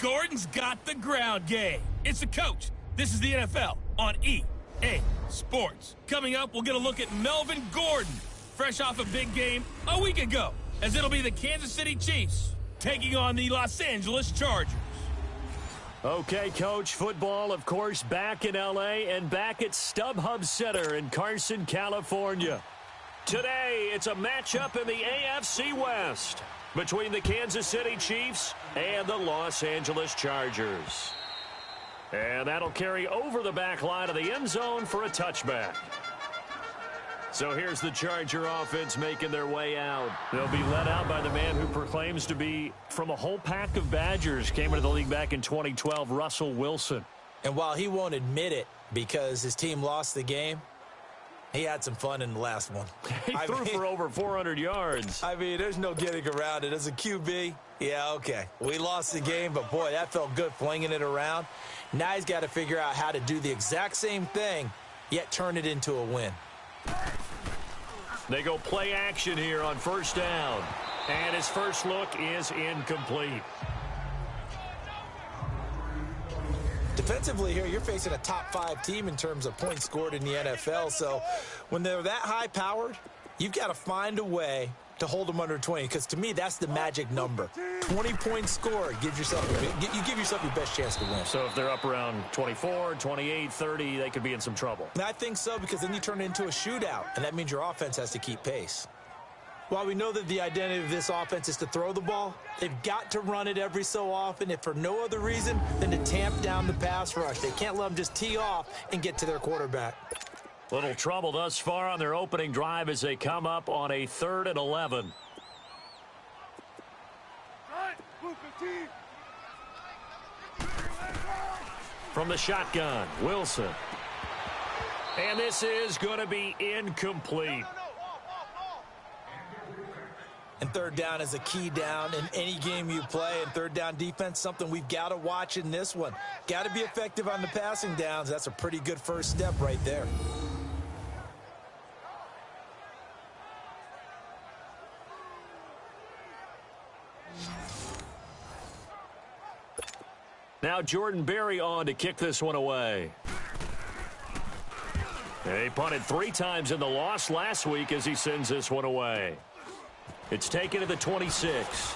Gordon's got the ground game. It's the coach. This is the NFL on EA Sports. Coming up, we'll get a look at Melvin Gordon, fresh off a big game a week ago, as it'll be the Kansas City Chiefs taking on the Los Angeles Chargers. Okay, Coach, football, of course, back in L.A. and back at StubHub Center in Carson, California. Today, it's a matchup in the AFC West between the Kansas City Chiefs and the Los Angeles Chargers. And that'll carry over the back line of the end zone for a touchback. So here's the Charger offense making their way out. They'll be led out by the man who proclaims to be from a whole pack of Badgers. Came into the league back in 2012, Russell Wilson. And while he won't admit it because his team lost the game, he had some fun in the last one. He threw for over 400 yards. I mean, there's no getting around it. As a QB, yeah, okay. We lost the game, but, boy, that felt good flinging it around. Now he's got to figure out how to do the exact same thing, yet turn it into a win. They go play action here on first down. And his first look is incomplete. Defensively here, you're facing a top-5 team in terms of points scored in the NFL. So when they're that high-powered, you've got to find a way to hold them under 20. Because to me, that's the magic number. 20 points scored gives yourself you give yourself your best chance to win. So if they're up around 24, 28, 30, they could be in some trouble. And I think so, because then you turn it into a shootout, and that means your offense has to keep pace. While we know that the identity of this offense is to throw the ball, they've got to run it every so often, if for no other reason than to tamp down the pass rush. They can't let them just tee off and get to their quarterback. Little trouble thus far on their opening drive as they come up on a 3rd and 11. From the shotgun, Wilson. And this is going to be incomplete. And third down is a key down in any game you play. And third down defense, something we've got to watch in this one. Got to be effective on the passing downs. That's a pretty good first step right there. Now Jordan Berry on to kick this one away. He punted 3 times in the loss last week as he sends this one away. It's taken to the 26.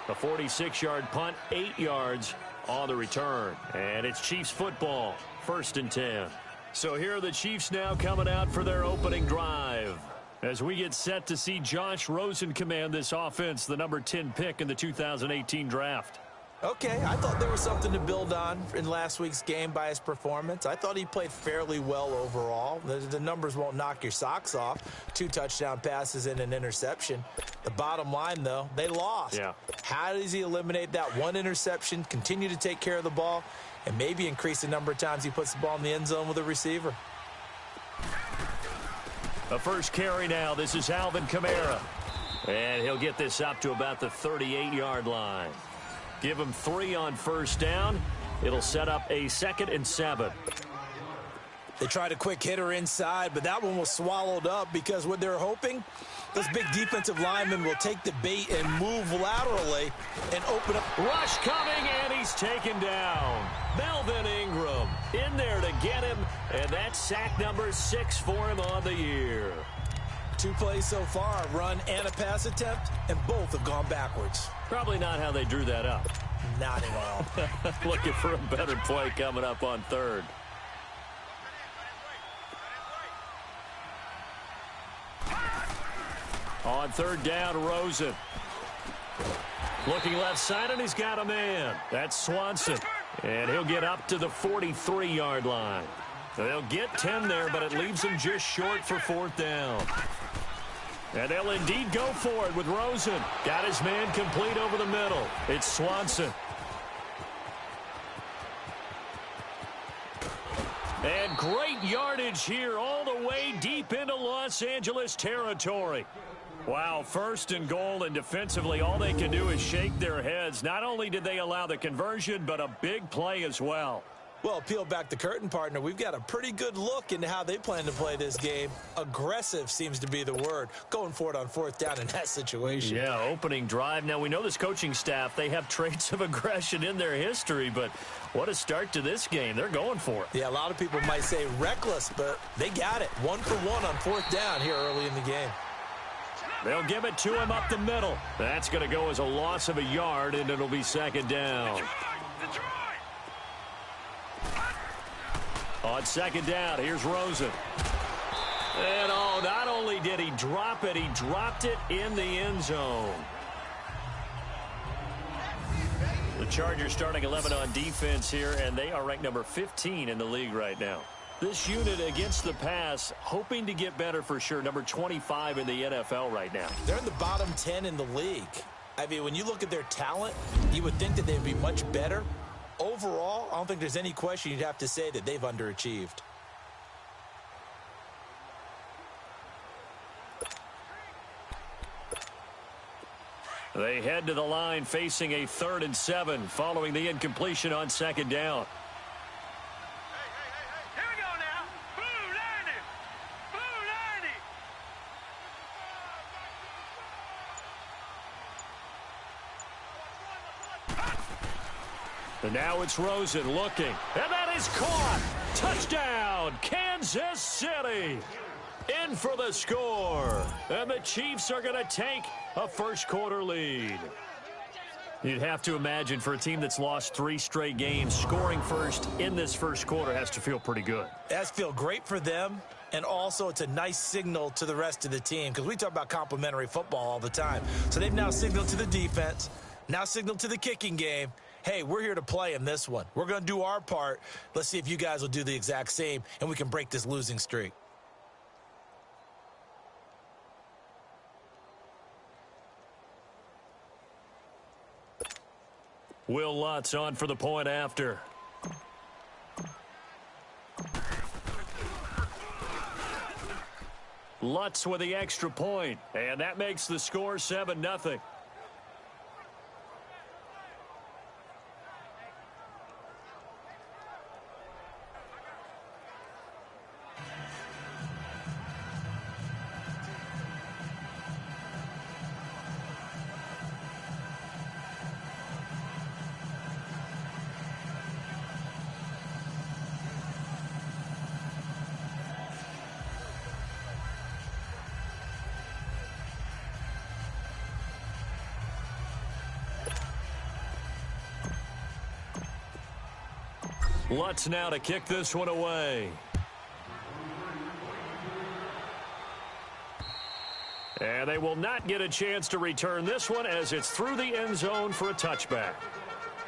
A 46-yard punt, 8 yards on the return. And it's Chiefs football, 1st and 10. So here are the Chiefs now coming out for their opening drive. As we get set to see Josh Rosen command this offense, the number 10 pick in the 2018 draft. Okay, I thought there was something to build on in last week's game by his performance. I thought he played fairly well overall. The numbers won't knock your socks off. 2 touchdown passes and an interception. The bottom line, though, they lost. Yeah. How does he eliminate that one interception, continue to take care of the ball, and maybe increase the number of times he puts the ball in the end zone with a receiver? The first carry now. This is Alvin Kamara. And he'll get this up to about the 38-yard line. Give him 3 on first down. It'll set up a 2nd and 7. They tried a quick hitter inside, but that one was swallowed up because what they're hoping, those big defensive linemen will take the bait and move laterally and open up. Rush coming, and he's taken down. Melvin Ingram in there to get him, and that's sack number 6 for him on the year. 2 plays so far, a run and a pass attempt, and both have gone backwards. Probably not how they drew that up. Not at all. Looking for a better play coming up on 3rd. On 3rd down, Rosen. Looking left side, and he's got a man. That's Swanson. And he'll get up to the 43-yard line. They'll get 10 there, but it leaves him just short for 4th down. And they'll indeed go for it with Rosen. Got his man complete over the middle. It's Swanson. And great yardage here all the way deep into Los Angeles territory. Wow, 1st and goal, and defensively all they can do is shake their heads. Not only did they allow the conversion, but a big play as well. Well, peel back the curtain, partner. We've got a pretty good look into how they plan to play this game. Aggressive seems to be the word. Going for it on fourth down in that situation. Yeah, opening drive. Now, we know this coaching staff, they have traits of aggression in their history, but what a start to this game. They're going for it. Yeah, a lot of people might say reckless, but they got it. 1 for 1 on fourth down here early in the game. They'll give it to him up the middle. That's going to go as a loss of a yard, and it'll be second down. On second down, here's Rosen. And not only did he drop it, he dropped it in the end zone. The Chargers starting 11 on defense here, and they are ranked number 15 in the league right now. This unit against the pass, hoping to get better for sure. Number 25 in the NFL right now. They're in the bottom 10 in the league. I mean, when you look at their talent, you would think that they'd be much better. Overall, I don't think there's any question you'd have to say that they've underachieved. They head to the line facing a 3rd and 7 following the incompletion on second down. Here we go now. Blue 90. And now it's Rosen looking. And that is caught. Touchdown, Kansas City. In for the score. And the Chiefs are going to take a first-quarter lead. You'd have to imagine for a team that's lost 3 straight games, scoring first in this first quarter has to feel pretty good. It has to feel great for them, and also it's a nice signal to the rest of the team because we talk about complimentary football all the time. So they've now signaled to the defense, now signaled to the kicking game, hey, we're here to play in this one. We're going to do our part. Let's see if you guys will do the exact same, and we can break this losing streak. Will Lutz on for the point after. Lutz with the extra point, and that makes the score 7-0. Lutz now to kick this one away. And they will not get a chance to return this one as it's through the end zone for a touchback.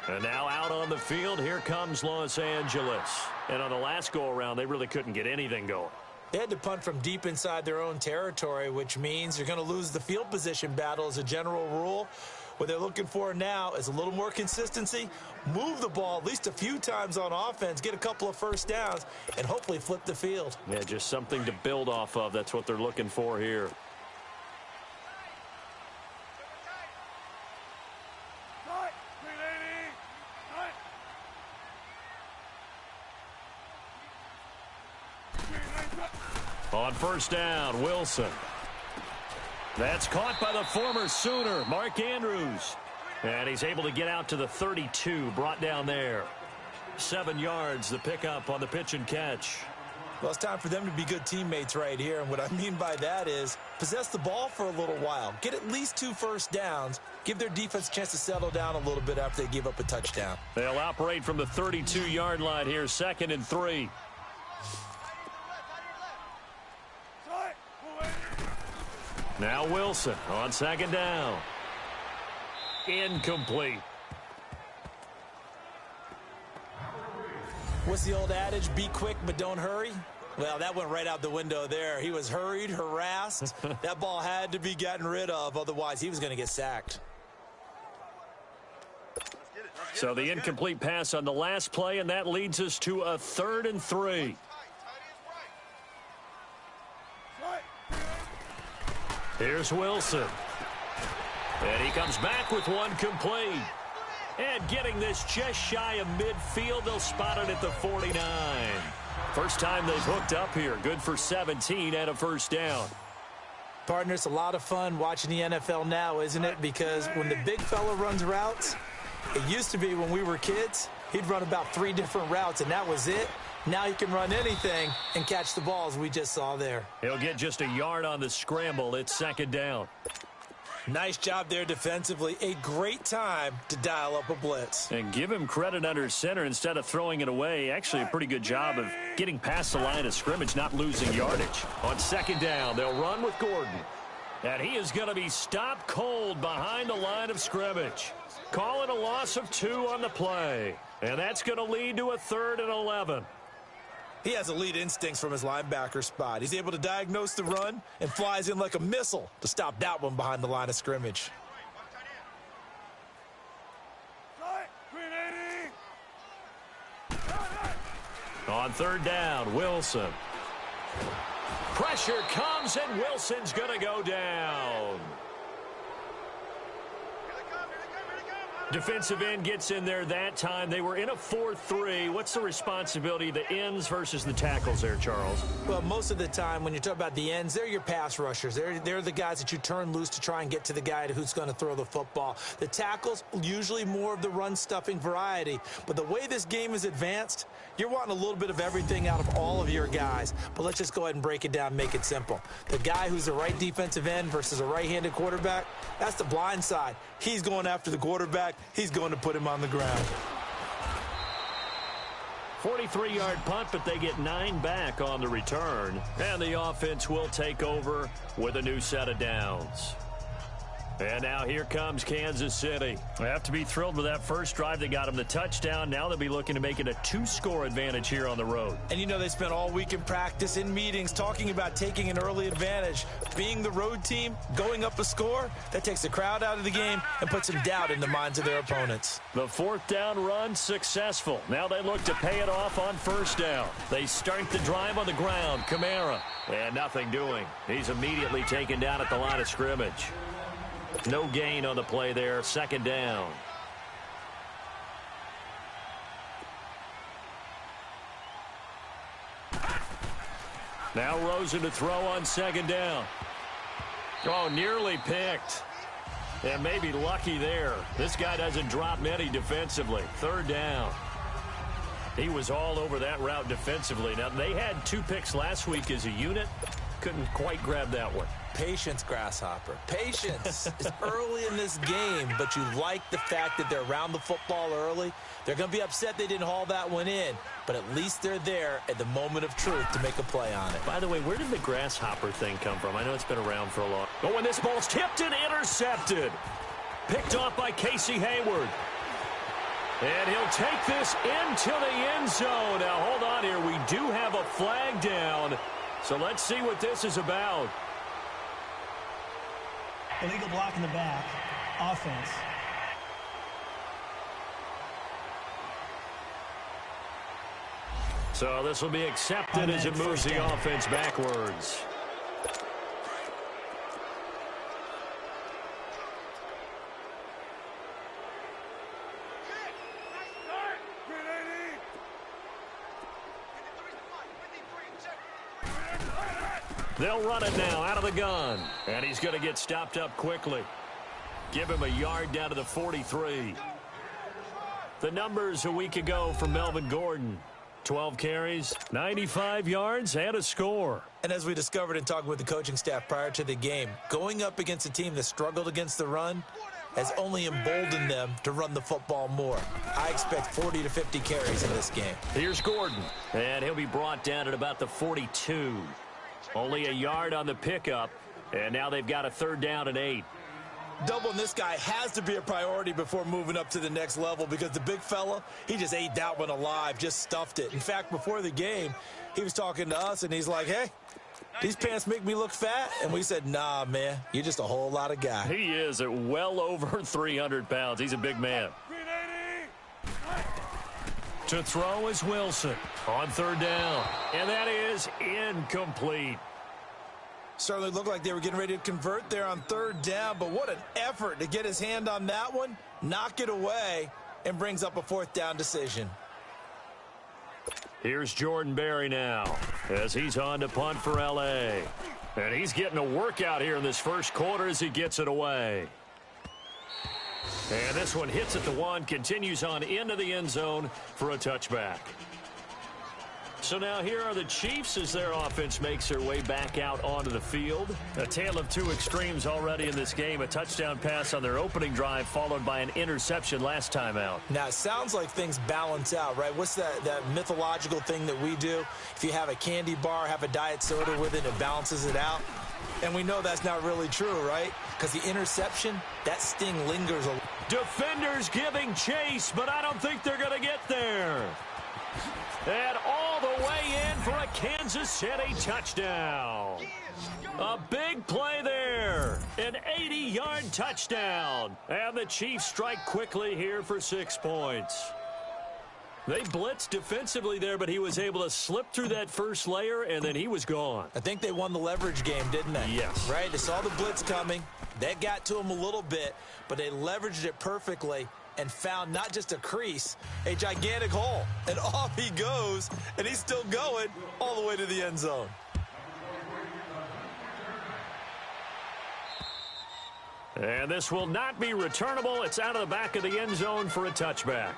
And now out on the field, here comes Los Angeles. And on the last go-around, they really couldn't get anything going. They had to punt from deep inside their own territory, which means you're going to lose the field position battle as a general rule. What they're looking for now is a little more consistency, move the ball at least a few times on offense, get a couple of first downs, and hopefully flip the field. Yeah, just something to build off of. That's what they're looking for here. On first down, Wilson. That's caught by the former Sooner, Mark Andrews. And he's able to get out to the 32, brought down there. 7 yards, the pickup on the pitch and catch. Well, it's time for them to be good teammates right here. And what I mean by that is possess the ball for a little while. Get at least 2 first downs. Give their defense a chance to settle down a little bit after they give up a touchdown. They'll operate from the 32-yard line here, 2nd and 3. Now Wilson on 2nd down. Incomplete. What's the old adage? Be quick, but don't hurry. Well, that went right out the window there. He was hurried, harassed. That ball had to be gotten rid of. Otherwise, he was going to get sacked. So the incomplete pass on the last play, and that leads us to a 3rd and 3. Here's Wilson. And he comes back with one complete. And getting this just shy of midfield, they'll spot it at the 49. First time they've hooked up here. Good for 17 and a first down. Partner, it's a lot of fun watching the NFL now, isn't it? Because when the big fella runs routes, it used to be when we were kids, he'd run about 3 different routes, and that was it. Now he can run anything and catch the balls we just saw there. He'll get just a yard on the scramble. It's second down. Nice job there defensively. A great time to dial up a blitz. And give him credit under center instead of throwing it away. Actually, a pretty good job of getting past the line of scrimmage, not losing yardage. On second down, they'll run with Gordon. And he is going to be stopped cold behind the line of scrimmage. Call it a loss of 2 on the play. And that's going to lead to a 3rd and 11. He has elite instincts from his linebacker spot. He's able to diagnose the run and flies in like a missile to stop that one behind the line of scrimmage. On third down, Wilson. Pressure comes, and Wilson's going to go down. Defensive end gets in there that time. They were in a 4-3. What's the responsibility of the ends versus the tackles there, Charles? Well, most of the time when you talk about the ends, they're your pass rushers. They're the guys that you turn loose to try and get to the guy who's going to throw the football. The tackles, usually more of the run-stuffing variety. But the way this game is advanced, you're wanting a little bit of everything out of all of your guys. But let's just go ahead and break it down and make it simple. The guy who's the right defensive end versus a right-handed quarterback, that's the blind side. He's going after the quarterback. He's going to put him on the ground. 43-yard punt, but they get 9 back on the return. And the offense will take over with a new set of downs. And now here comes Kansas City. They have to be thrilled with that first drive. They got them the touchdown. Now they'll be looking to make it a 2-score advantage here on the road. And you know they spent all week in practice, in meetings, talking about taking an early advantage. Being the road team, going up a score, that takes the crowd out of the game and puts some doubt in the minds of their opponents. The 4th down run successful. Now they look to pay it off on first down. They start the drive on the ground. Kamara. And nothing doing. He's immediately taken down at the line of scrimmage. No gain on the play there. Second down. Now Rosen to throw on second down. Oh, nearly picked. And maybe lucky there. This guy doesn't drop many defensively. Third down. He was all over that route defensively. Now, they had 2 picks last week as a unit. Couldn't quite grab that one. Patience, Grasshopper. Patience. It's early in this game, but you like the fact that they're around the football early. They're going to be upset they didn't haul that one in, but at least they're there at the moment of truth to make a play on it. By the way, where did the Grasshopper thing come from? I know it's been around for a long time. Oh, and this ball's tipped and intercepted. Picked off by Casey Hayward. And he'll take this into the end zone. Now, hold on here. We do have a flag down. So let's see what this is about. Illegal block in the back. Offense. So this will be accepted as it moves the offense backwards. They'll run it now out of the gun. And he's going to get stopped up quickly. Give him a yard down to the 43. The numbers a week ago for Melvin Gordon. 12 carries, 95 yards, and a score. And as we discovered in talking with the coaching staff prior to the game, going up against a team that struggled against the run has only emboldened them to run the football more. I expect 40 to 50 carries in this game. Here's Gordon, and he'll be brought down at about the 42. Only a yard on the pickup, and now they've got a 3rd down and 8. Doubling this guy has to be a priority before moving up to the next level because the big fella, he just ate that one alive, just stuffed it. In fact, before the game, he was talking to us, and he's like, hey, these pants make me look fat? And we said, nah, man, you're just a whole lot of guy. He is at well over 300 pounds. He's a big man. To throw is Wilson on 3rd down. And that is incomplete. Certainly looked like they were getting ready to convert there on 3rd down, but what an effort to get his hand on that one, knock it away, and brings up a 4th down decision. Here's Jordan Berry now as he's on to punt for L.A. And he's getting a workout here in this first quarter as he gets it away. And this one hits at the 1, continues on into the end zone for a touchback. So now here are the Chiefs as their offense makes their way back out onto the field. A tale of two extremes already in this game. A touchdown pass on their opening drive followed by an interception last time out. Now, it sounds like things balance out, right? What's that mythological thing that we do? If you have a candy bar, have a diet soda with it, it balances it out. And we know that's not really true, right? Because the interception, that sting lingers. Defenders giving chase, but I don't think they're going to get there. And all the way in for a Kansas City touchdown. A big play there. An 80-yard touchdown. And the Chiefs strike quickly here for 6 points. They blitzed defensively there, but he was able to slip through that first layer, and then he was gone. I think they won the leverage game, didn't they? Yes. Right? They saw the blitz coming. That got to him a little bit, but they leveraged it perfectly and found not just a crease, a gigantic hole. And off he goes, and he's still going all the way to the end zone. And this will not be returnable. It's out of the back of the end zone for a touchback.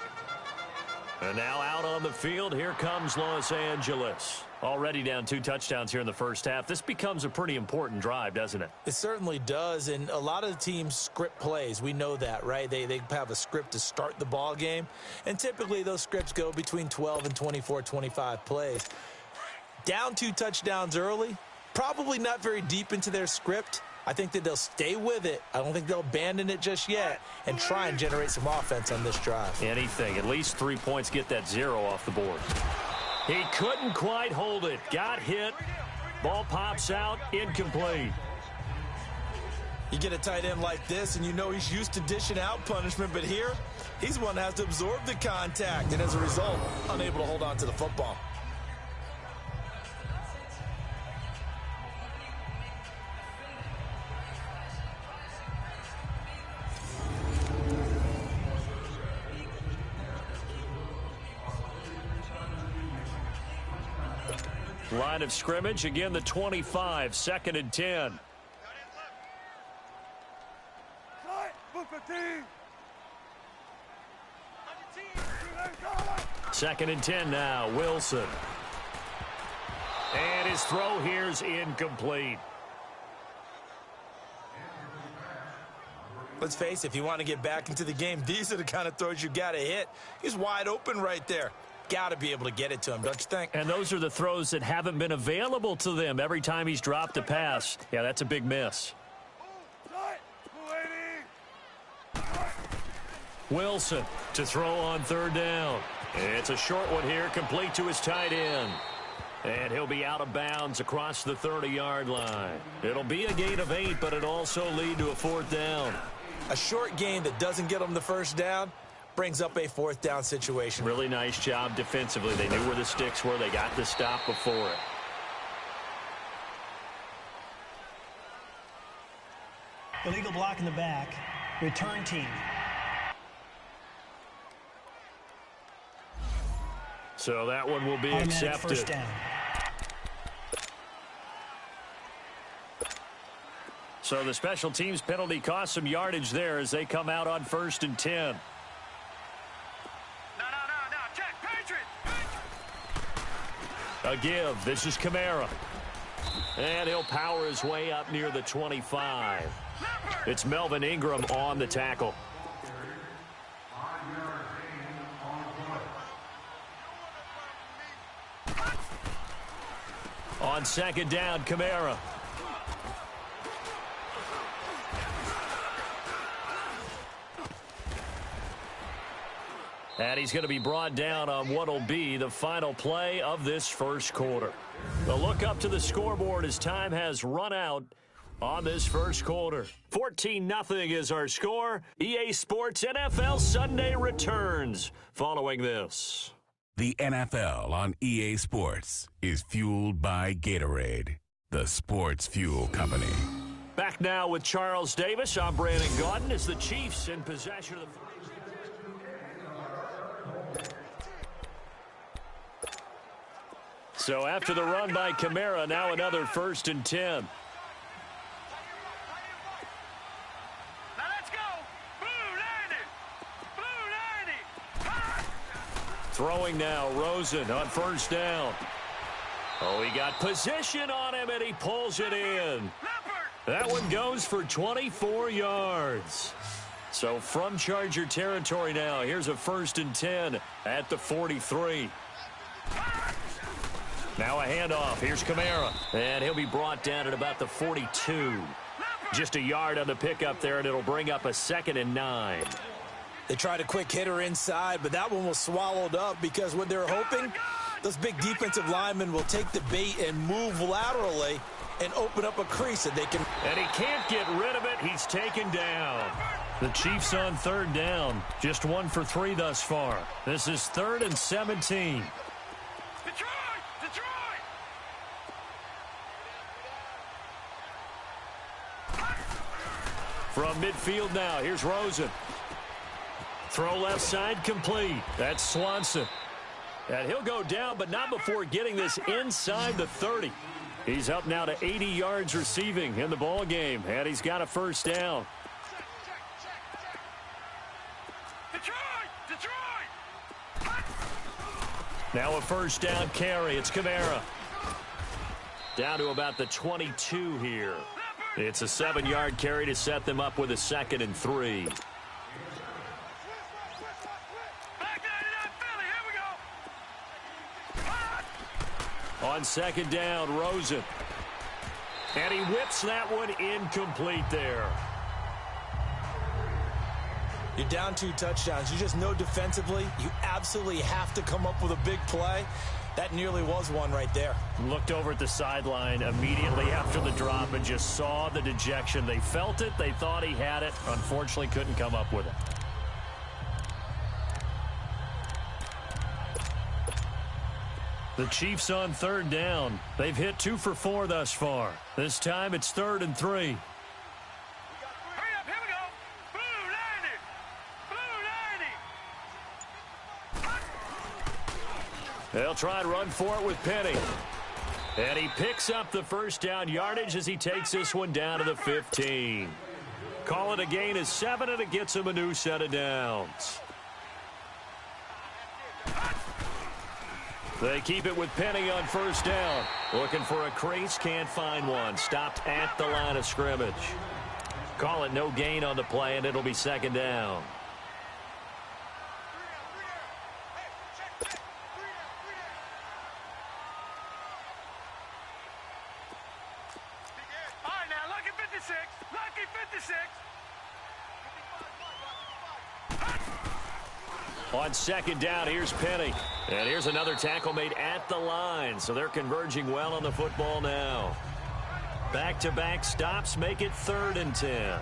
And now out on the field, here comes Los Angeles. Already down 2 touchdowns here in the first half. This becomes a pretty important drive, doesn't it? It certainly does, and a lot of the teams script plays. We know that, right? They have a script to start the ball game, and typically those scripts go between 12 and 24, 25 plays. Down 2 touchdowns early, probably not very deep into their script. I think that they'll stay with it. I don't think they'll abandon it just yet and try and generate some offense on this drive. Anything. At least 3 points, get that 0 off the board. He couldn't quite hold it. Got hit. Ball pops out. Incomplete. You get a tight end like this, and you know he's used to dishing out punishment, but here, he's one that has to absorb the contact, and as a result, unable to hold on to the football. Line of scrimmage, again the 25, 2nd and 10. Second and 10 now, Wilson. And his throw here's incomplete. Let's face it, if you want to get back into the game, these are the kind of throws you got to hit. He's wide open right there. Got to be able to get it to him, don't you think? And those are the throws that haven't been available to them every time he's dropped a pass. Yeah, that's a big miss. Wilson to throw on 3rd down. It's a short one here, complete to his tight end. And he'll be out of bounds across the 30-yard line. It'll be a gain of 8, but it'll also lead to a 4th down. A short gain that doesn't get him the first down brings up a 4th down situation. Really nice job defensively. They knew where the sticks were. They got the stop before it. Illegal block in the back. Return team. So that one will be accepted. First down. So the special teams penalty cost some yardage there as they come out on 1st and 10. A give. This is Kamara. And he'll power his way up near the 25. It's Melvin Ingram on the tackle. On 2nd down, Kamara. And he's going to be brought down on what will be the final play of this first quarter. A look up to the scoreboard as time has run out on this first quarter. 14-0 is our score. EA Sports NFL Sunday returns following this. The NFL on EA Sports is fueled by Gatorade, the sports fuel company. Back now with Charles Davis. I'm Brandon Gaudin as the Chiefs in possession of the... So after the run by Kamara, now another 1st and 10. Now let's go. Blue 90. Blue 90. Ah! Throwing now, Rosen on 1st down. Oh, he got position on him, and he pulls it in. That one goes for 24 yards. So from Charger territory now, here's a 1st and 10 at the 43. Now a handoff. Here's Kamara. And he'll be brought down at about the 42. Just a yard on the pickup there, and it'll bring up a 2nd and 9. They tried a quick hitter inside, but that one was swallowed up because what they're hoping, those big defensive linemen will take the bait and move laterally and open up a crease that they can. And he can't get rid of it. He's taken down. The Chiefs on 3rd down. Just 1 for 3 thus far. This is 3rd and 17. Detroit! Detroit! From midfield now, here's Rosen. Throw left side complete. That's Swanson. And he'll go down, but not before getting this inside the 30. He's up now to 80 yards receiving in the ball game, and he's got a 1st down. Detroit! Detroit! Now a 1st down carry. It's Kamara. Down to about the 22 here. It's a 7-yard carry to set them up with a 2nd and 3. On 2nd down, Rosen. And he whips that one incomplete there. You're down 2 touchdowns. You just know defensively you absolutely have to come up with a big play. That nearly was one right there. Looked over at the sideline immediately after the drop and just saw the dejection. They felt it. They thought he had it. Unfortunately, couldn't come up with it. The Chiefs on 3rd down. They've hit 2 for 4 thus far. This time it's 3rd and 3. Hurry up, here we go. Blue 90. Blue 90. They'll try and run for it with Penny. And he picks up the 1st down yardage as he takes this one down to the 15. Call it a gain of 7, and it gets him a new set of downs. They keep it with Penny on 1st down. Looking for a crease, can't find one. Stopped at the line of scrimmage. Call it no gain on the play, and it'll be 2nd down. All right, now, lucky 56. Lucky 56. On 2nd down, here's Penny. And here's another tackle made at the line. So they're converging well on the football now. Back-to-back stops make it 3rd and 10.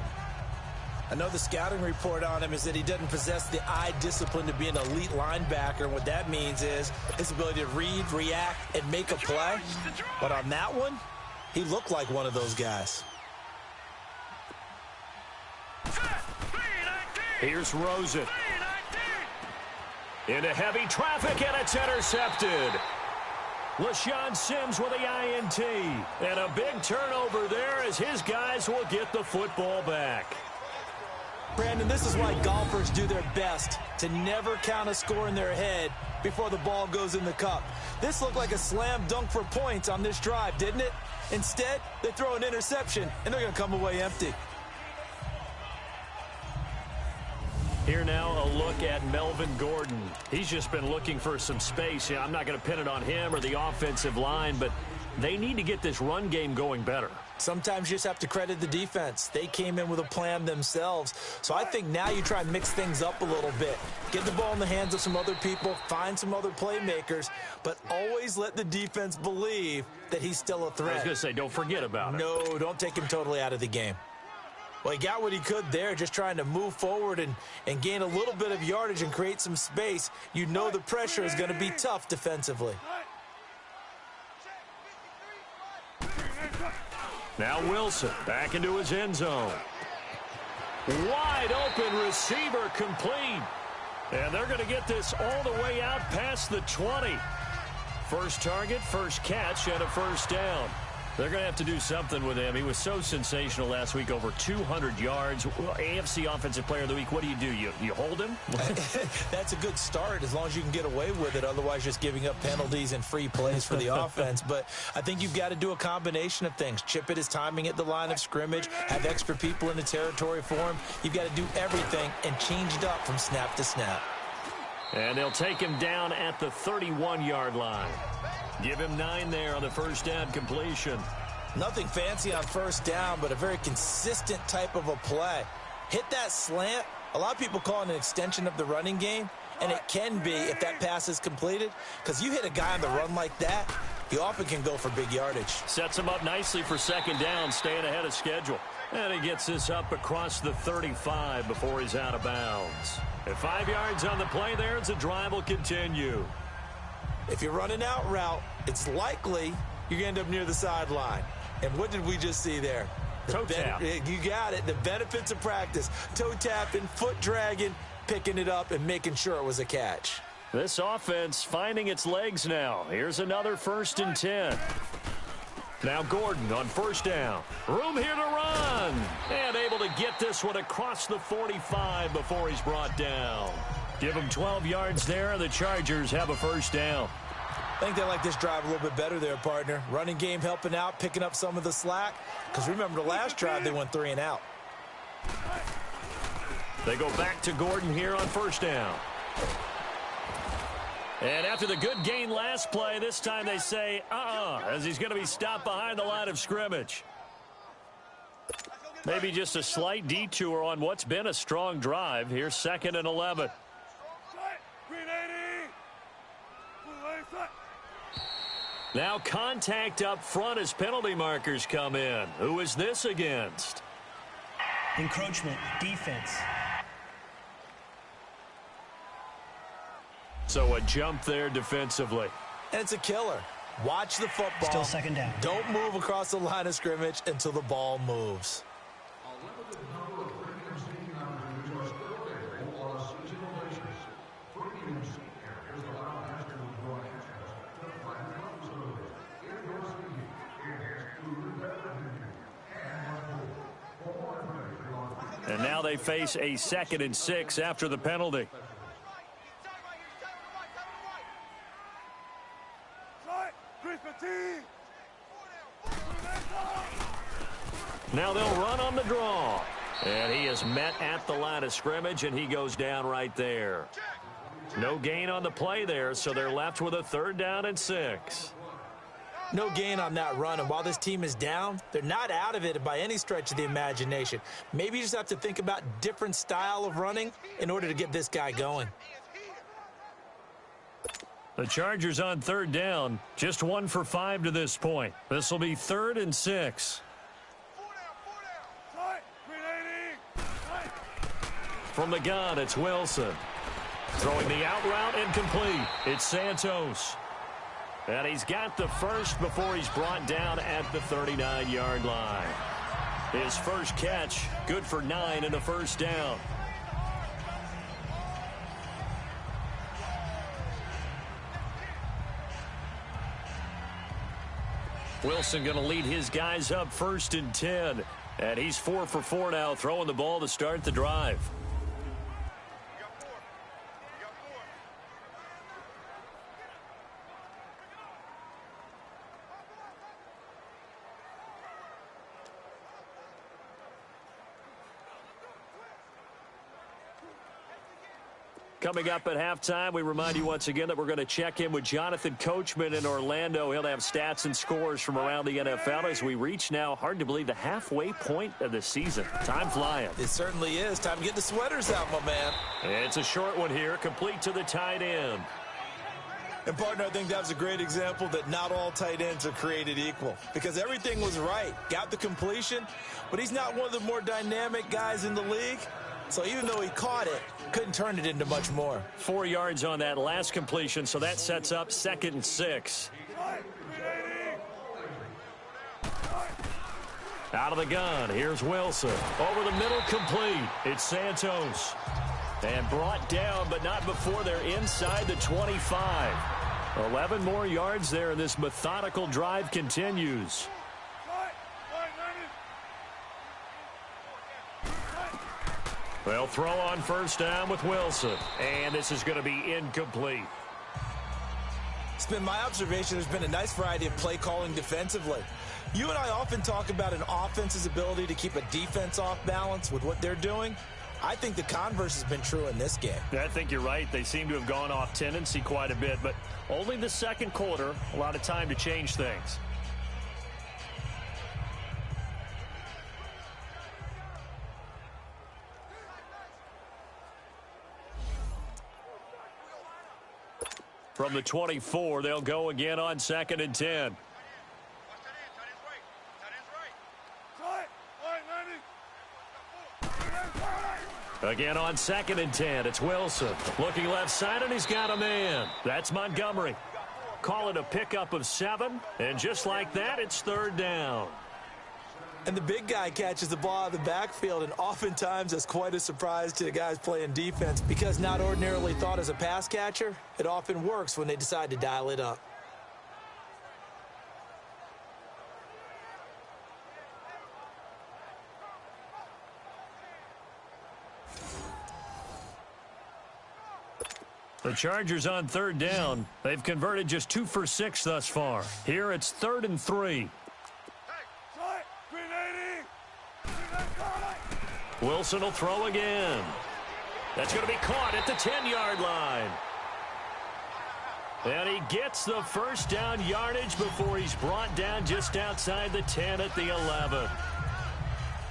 I know the scouting report on him is that he doesn't possess the eye discipline to be an elite linebacker. And what that means is his ability to read, react, and make a play. But on that one, he looked like one of those guys. Here's Rosen. Into heavy traffic, and it's intercepted. LaShawn Sims with the INT. And a big turnover there as his guys will get the football back. Brandon, this is why golfers do their best to never count a score in their head before the ball goes in the cup. This looked like a slam dunk for points on this drive, didn't it? Instead, they throw an interception, and they're going to come away empty. Here now, a look at Melvin Gordon. He's just been looking for some space. Yeah, I'm not going to pin it on him or the offensive line, but they need to get this run game going better. Sometimes you just have to credit the defense. They came in with a plan themselves. So I think now you try and mix things up a little bit. Get the ball in the hands of some other people, find some other playmakers, but always let the defense believe that he's still a threat. I was going to say, don't forget about it. No, don't take him totally out of the game. Well, he got what he could there, just trying to move forward and gain a little bit of yardage and create some space. You know the pressure is going to be tough defensively. Now Wilson back into his end zone. Wide open receiver complete. And they're going to get this all the way out past the 20. First target, first catch, and a first down. They're going to have to do something with him. He was so sensational last week, over 200 yards. Well, AFC Offensive Player of the Week, what do? You hold him? That's a good start as long as you can get away with it. Otherwise, just giving up penalties and free plays for the offense. But I think you've got to do a combination of things. Chip at his timing at the line of scrimmage, have extra people in the territory for him. You've got to do everything and change it up from snap to snap. And they'll take him down at the 31-yard line. Give him 9 there on the first down completion. Nothing fancy on first down, but a very consistent type of a play. Hit that slant. A lot of people call it an extension of the running game, and it can be if that pass is completed, because you hit a guy on the run like that, he often can go for big yardage. Sets him up nicely for second down, staying ahead of schedule. And he gets this up across the 35 before he's out of bounds. At 5 yards on the play there, the drive will continue. If you're running out route, it's likely you're going to end up near the sideline. And what did we just see there? Toe tap. You got it. The benefits of practice. Toe tapping, foot dragging, picking it up, and making sure it was a catch. This offense finding its legs now. Here's another 1st and 10. Now Gordon on first down. Room here to run. And able to get this one across the 45 before he's brought down. Give him 12 yards there. The Chargers have a first down. I think they like this drive a little bit better there, partner. Running game helping out, picking up some of the slack. Because remember, the last drive, they went 3 and out. They go back to Gordon here on first down. And after the good gain last play, this time they say, as he's going to be stopped behind the line of scrimmage. Maybe just a slight detour on what's been a strong drive. Here's 2nd and 11. Now contact up front as penalty markers come in. Who is this against? Encroachment, defense. So a jump there defensively. And it's a killer. Watch the football. Still second down. Don't move across the line of scrimmage until the ball moves. And now they face a 2nd and 6 after the penalty. Now they'll run on the draw. And he is met at the line of scrimmage, and he goes down right there. No gain on the play there, so they're left with a 3rd down and 6. No gain on that run, and while this team is down, they're not out of it by any stretch of the imagination. Maybe you just have to think about different style of running in order to get this guy going. The Chargers on 3rd down, just 1 for 5 to this point. This will be 3rd and 6. From the gun, it's Wilson. Throwing the out route incomplete. It's Santos. And he's got the first before he's brought down at the 39-yard line. His first catch, good for 9 and a first down. Wilson going to lead his guys up 1st and 10. And he's 4 for 4 now, throwing the ball to start the drive. Coming up at halftime, we remind you once again that we're going to check in with Jonathan Coachman in Orlando. He'll have stats and scores from around the NFL as we reach now, hard to believe, the halfway point of the season. Time flying. It certainly is. Time to get the sweaters out, my man. It's a short one here, complete to the tight end. And, partner, I think that was a great example that not all tight ends are created equal because everything was right. Got the completion, but he's not one of the more dynamic guys in the league. So even though he caught it, couldn't turn it into much more. 4 yards on that last completion, so that sets up 2nd and 6. Out of the gun, here's Wilson. Over the middle, complete. It's Santos. And brought down, but not before they're inside the 25. 11 more yards there, and this methodical drive continues. They'll throw on first down with Wilson, and this is going to be incomplete. It's been my observation there's been a nice variety of play calling defensively. You and I often talk about an offense's ability to keep a defense off balance with what they're doing. I think the converse has been true in this game. I think you're right. They seem to have gone off tendency quite a bit, but only the second quarter, a lot of time to change things. From the 24, they'll go again on 2nd and 10. Again on 2nd and 10, it's Wilson. Looking left side, and he's got a man. That's Montgomery. Call it a pickup of 7, and just like that, it's 3rd down. And the big guy catches the ball out of the backfield, and oftentimes that's quite a surprise to the guys playing defense because not ordinarily thought as a pass catcher, it often works when they decide to dial it up. The Chargers on 3rd down. They've converted just 2 for 6 thus far. Here it's 3rd and 3. Wilson will throw again. That's going to be caught at the 10-yard line. And he gets the first down yardage before he's brought down just outside the 10 at the 11.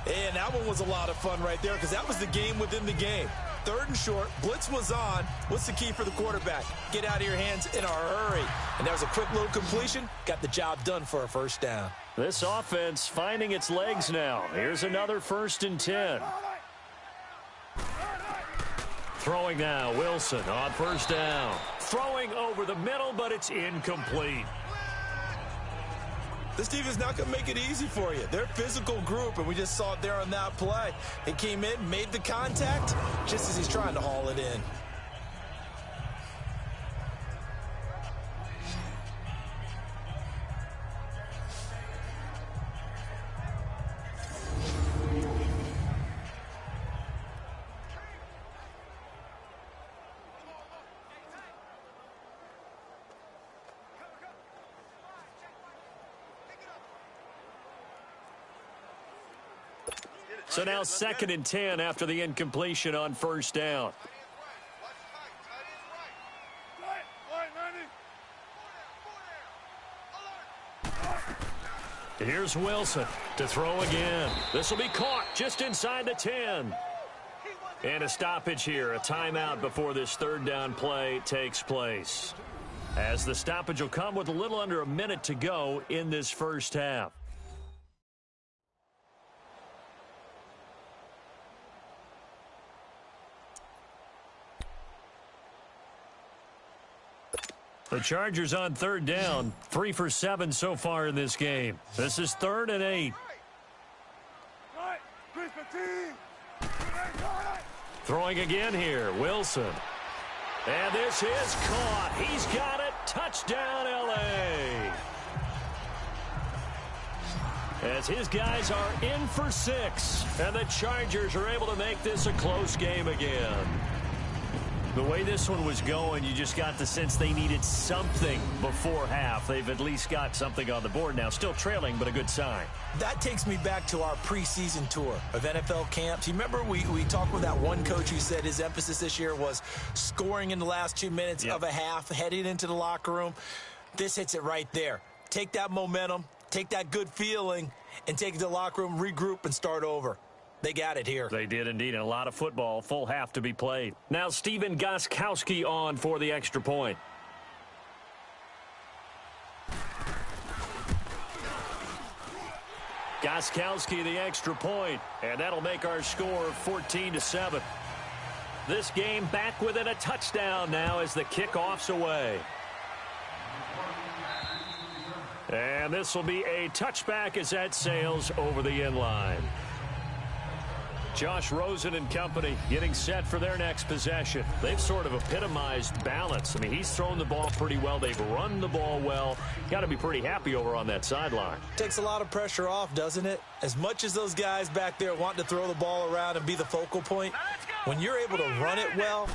And that one was a lot of fun right there because that was the game within the game. 3rd and short, blitz was on. What's the key for the quarterback? Get out of your hands in a hurry. And that was a quick little completion. Got the job done for a first down. This offense finding its legs now. Here's another 1st and 10. Throwing now, Wilson on 1st down. Throwing over the middle, but it's incomplete. This team is not going to make it easy for you. They're a physical group, and we just saw it there on that play. They came in, made the contact, just as he's trying to haul it in. So now 2nd and 10 after the incompletion on 1st down. Here's Wilson to throw again. This will be caught just inside the 10. And a stoppage here, a timeout before this 3rd down play takes place. As the stoppage will come with a little under a minute to go in this first half. The Chargers on 3rd down, 3 for 7 so far in this game. This is 3rd and 8. Throwing again here, Wilson. And this is caught. He's got it. Touchdown, L.A. As his guys are in for 6, and the Chargers are able to make this a close game again. The way this one was going, you just got the sense they needed something before half. They've at least got something on the board now. Still trailing, but a good sign. That takes me back to our preseason tour of NFL camps. You remember we talked with that one coach who said his emphasis this year was scoring in the last 2 minutes of a half, heading into the locker room. This hits it right there. Take that momentum, take that good feeling, and take it to the locker room, regroup, and start over. They got it here. They did indeed, and a lot of football, full half to be played. Now Steven Gostkowski on for the extra point. Gostkowski the extra point, and that'll make our score 14-7. This game back within a touchdown now as the kickoff's away. And this will be a touchback as that sails over the end line. Josh Rosen and company getting set for their next possession. They've sort of epitomized balance. I mean, he's thrown the ball pretty well. They've run the ball well. Got to be pretty happy over on that sideline. Takes a lot of pressure off, doesn't it? As much as those guys back there want to throw the ball around and be the focal point, when you're able to run it well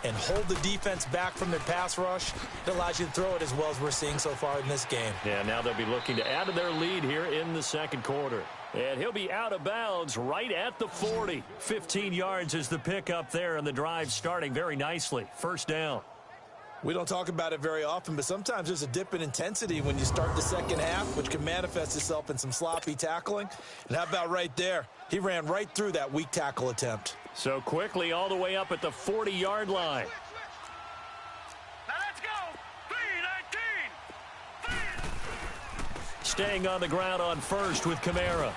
and hold the defense back from their pass rush, it allows you to throw it as well as we're seeing so far in this game. Yeah, now they'll be looking to add to their lead here in the second quarter. And he'll be out of bounds right at the 40. 15 yards is the pickup there, and the drive starting very nicely. First down. We don't talk about it very often, but sometimes there's a dip in intensity when you start the second half, which can manifest itself in some sloppy tackling. And how about right there? He ran right through that weak tackle attempt. So quickly all the way up at the 40-yard line. Now let's go. 3-19. Staying on the ground on first with Kamara.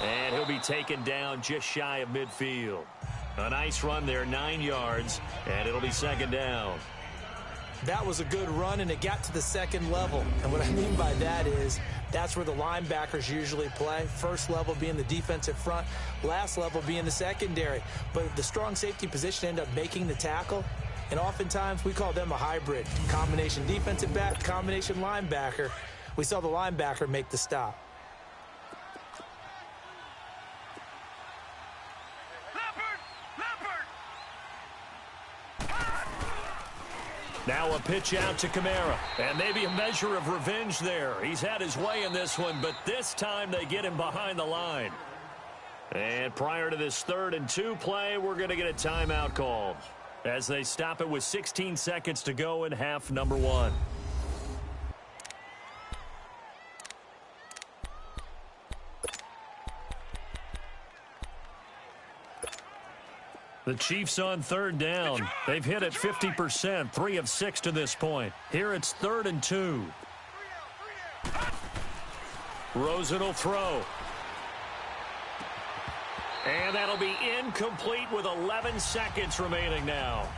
And he'll be taken down just shy of midfield. A nice run there, 9 yards, and it'll be second down. That was a good run, and it got to the second level. And what I mean by that is that's where the linebackers usually play. First level being the defensive front, last level being the secondary. But the strong safety position ended up making the tackle, and oftentimes we call them a hybrid. Combination defensive back, combination linebacker. We saw the linebacker make the stop. Now a pitch out to Kamara, and maybe a measure of revenge there. He's had his way in this one, but this time they get him behind the line. And prior to this 3rd and 2 play, we're going to get a timeout called as they stop it with 16 seconds to go in half number 1. The Chiefs on 3rd down. They've hit it 50%, 3 of 6 to this point. Here it's 3rd and 2. Rosen will throw. And that'll be incomplete with 11 seconds remaining now.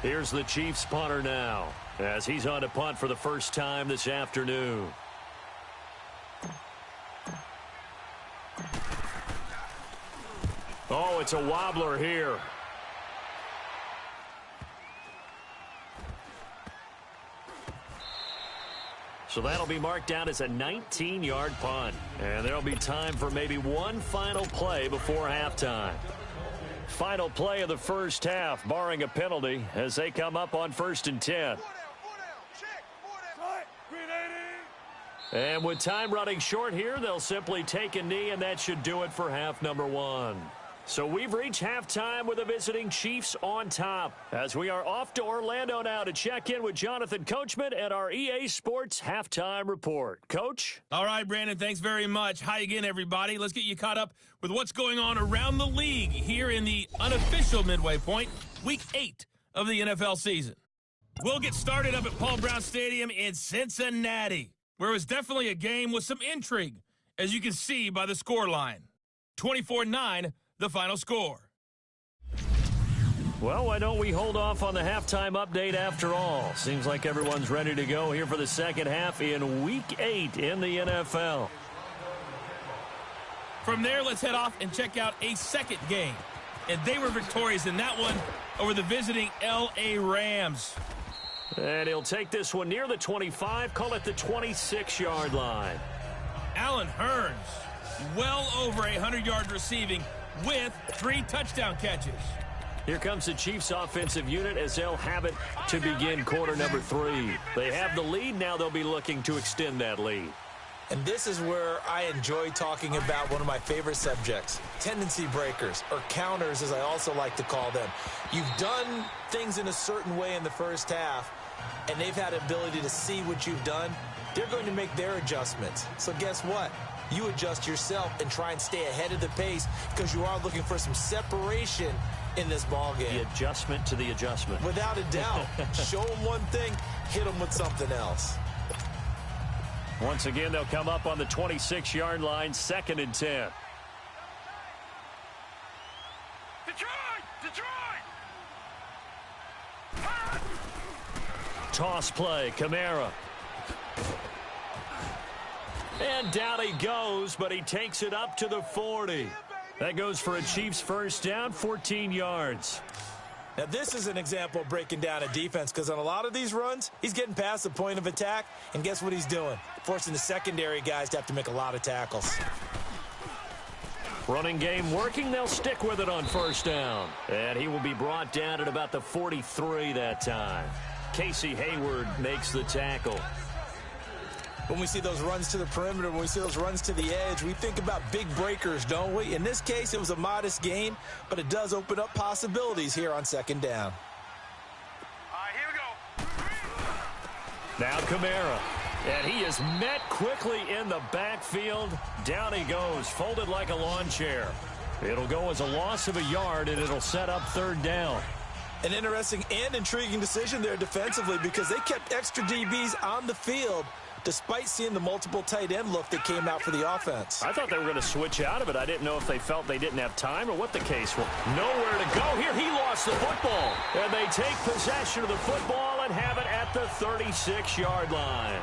Here's the Chiefs punter now as he's on to punt for the first time this afternoon. Oh, it's a wobbler here. So that'll be marked out as a 19-yard punt. And there'll be time for maybe one final play before halftime. Final play of the first half, barring a penalty, as they come up on 1st and 10. And with time running short here, they'll simply take a knee, and that should do it for half number 1. So we've reached halftime with the visiting Chiefs on top, as we are off to Orlando now to check in with Jonathan Coachman and our EA Sports Halftime Report. Coach? All right, Brandon, thanks very much. Hi again, everybody. Let's get you caught up with what's going on around the league here in the unofficial midway point, Week 8 of the NFL season. We'll get started up at Paul Brown Stadium in Cincinnati, where it was definitely a game with some intrigue, as you can see by the scoreline. 24-9. The final score. Well, why don't we hold off on the halftime update after all? Seems like everyone's ready to go here for the second half in Week 8 in the NFL. From there, let's head off and check out a second game. And they were victorious in that one over the visiting L.A. Rams. And he'll take this one near the 25, call it the 26-yard line. Allen Hurns, well over 100 yards receiving, with 3 touchdown catches. Here comes the Chiefs offensive unit as they'll have it to begin quarter number 3. They have the lead. Now they'll be looking to extend that lead. And this is where I enjoy talking about one of my favorite subjects, tendency breakers, or counters as I also like to call them. You've done things in a certain way in the first half, and they've had ability to see what you've done. They're going to make their adjustments. So guess what? You adjust yourself and try and stay ahead of the pace because you are looking for some separation in this ball game. The adjustment to the adjustment. Without a doubt. Show them one thing, hit them with something else. Once again, they'll come up on the 26-yard line, 2nd and 10. Detroit! Toss play, Kamara. And down he goes, but he takes it up to the 40. That goes for a Chiefs first down, 14 yards. Now, this is an example of breaking down a defense because on a lot of these runs, he's getting past the point of attack, and guess what he's doing? Forcing the secondary guys to have to make a lot of tackles. Running game working. They'll stick with it on first down. And he will be brought down at about the 43 that time. Casey Hayward makes the tackle. When we see those runs to the perimeter, when we see those runs to the edge, we think about big breakers, don't we? In this case, it was a modest gain, but it does open up possibilities here on second down. All right, here we go. Now Kamara. And he is met quickly in the backfield. Down he goes, folded like a lawn chair. It'll go as a loss of a yard, and it'll set up third down. An interesting and intriguing decision there defensively because they kept extra DBs on the field despite seeing the multiple tight end look that came out for the offense. I thought they were going to switch out of it. I didn't know if they felt they didn't have time or what the case was. Nowhere to go here. He lost the football. And they take possession of the football and have it at the 36-yard line.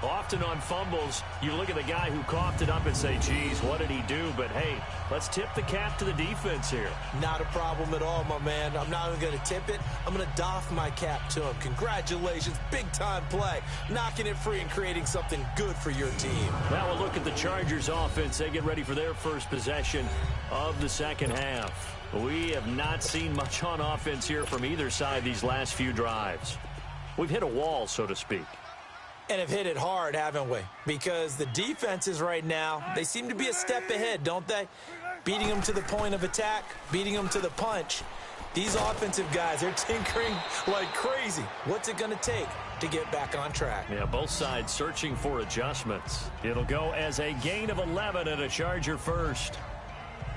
Often on fumbles, you look at the guy who coughed it up and say, geez, what did he do? But, hey, let's tip the cap to the defense here. Not a problem at all, my man. I'm not even going to tip it. I'm going to doff my cap to him. Congratulations. Big-time play. Knocking it free and creating something good for your team. Now we'll look at the Chargers offense. They get ready for their first possession of the second half. We have not seen much on offense here from either side these last few drives. We've hit a wall, so to speak. And have hit it hard, haven't we? Because the defenses right now, they seem to be a step ahead, don't they? Beating them to the point of attack, beating them to the punch. These offensive guys, they're tinkering like crazy. What's it going to take to get back on track? Yeah, both sides searching for adjustments. It'll go as a gain of 11 and a Charger first.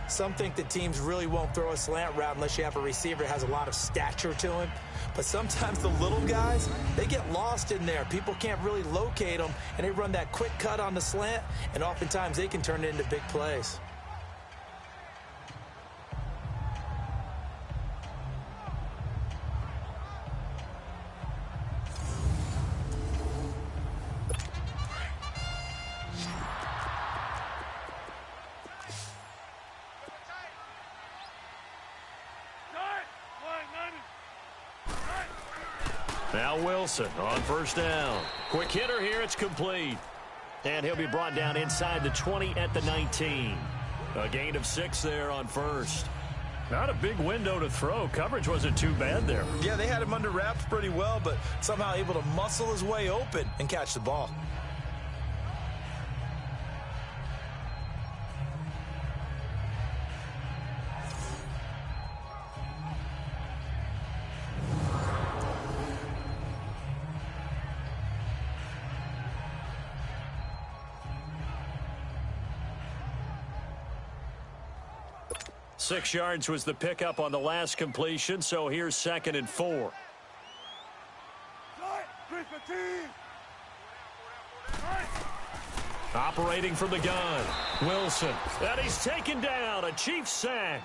Some think that teams really won't throw a slant route unless you have a receiver that has a lot of stature to him. But sometimes the little guys, they get lost in there. People can't really locate them, and they run that quick cut on the slant, and oftentimes they can turn it into big plays. Now Wilson on first down. Quick hitter here. It's complete. And he'll be brought down inside the 20 at the 19. A gain of 6 there on first. Not a big window to throw. Coverage wasn't too bad there. Yeah, they had him under wraps pretty well, but somehow able to muscle his way open and catch the ball. Six yards was the pickup on the last completion, so here's 2nd and 4. Operating from the gun, Wilson. And he's taken down, a Chiefs sack.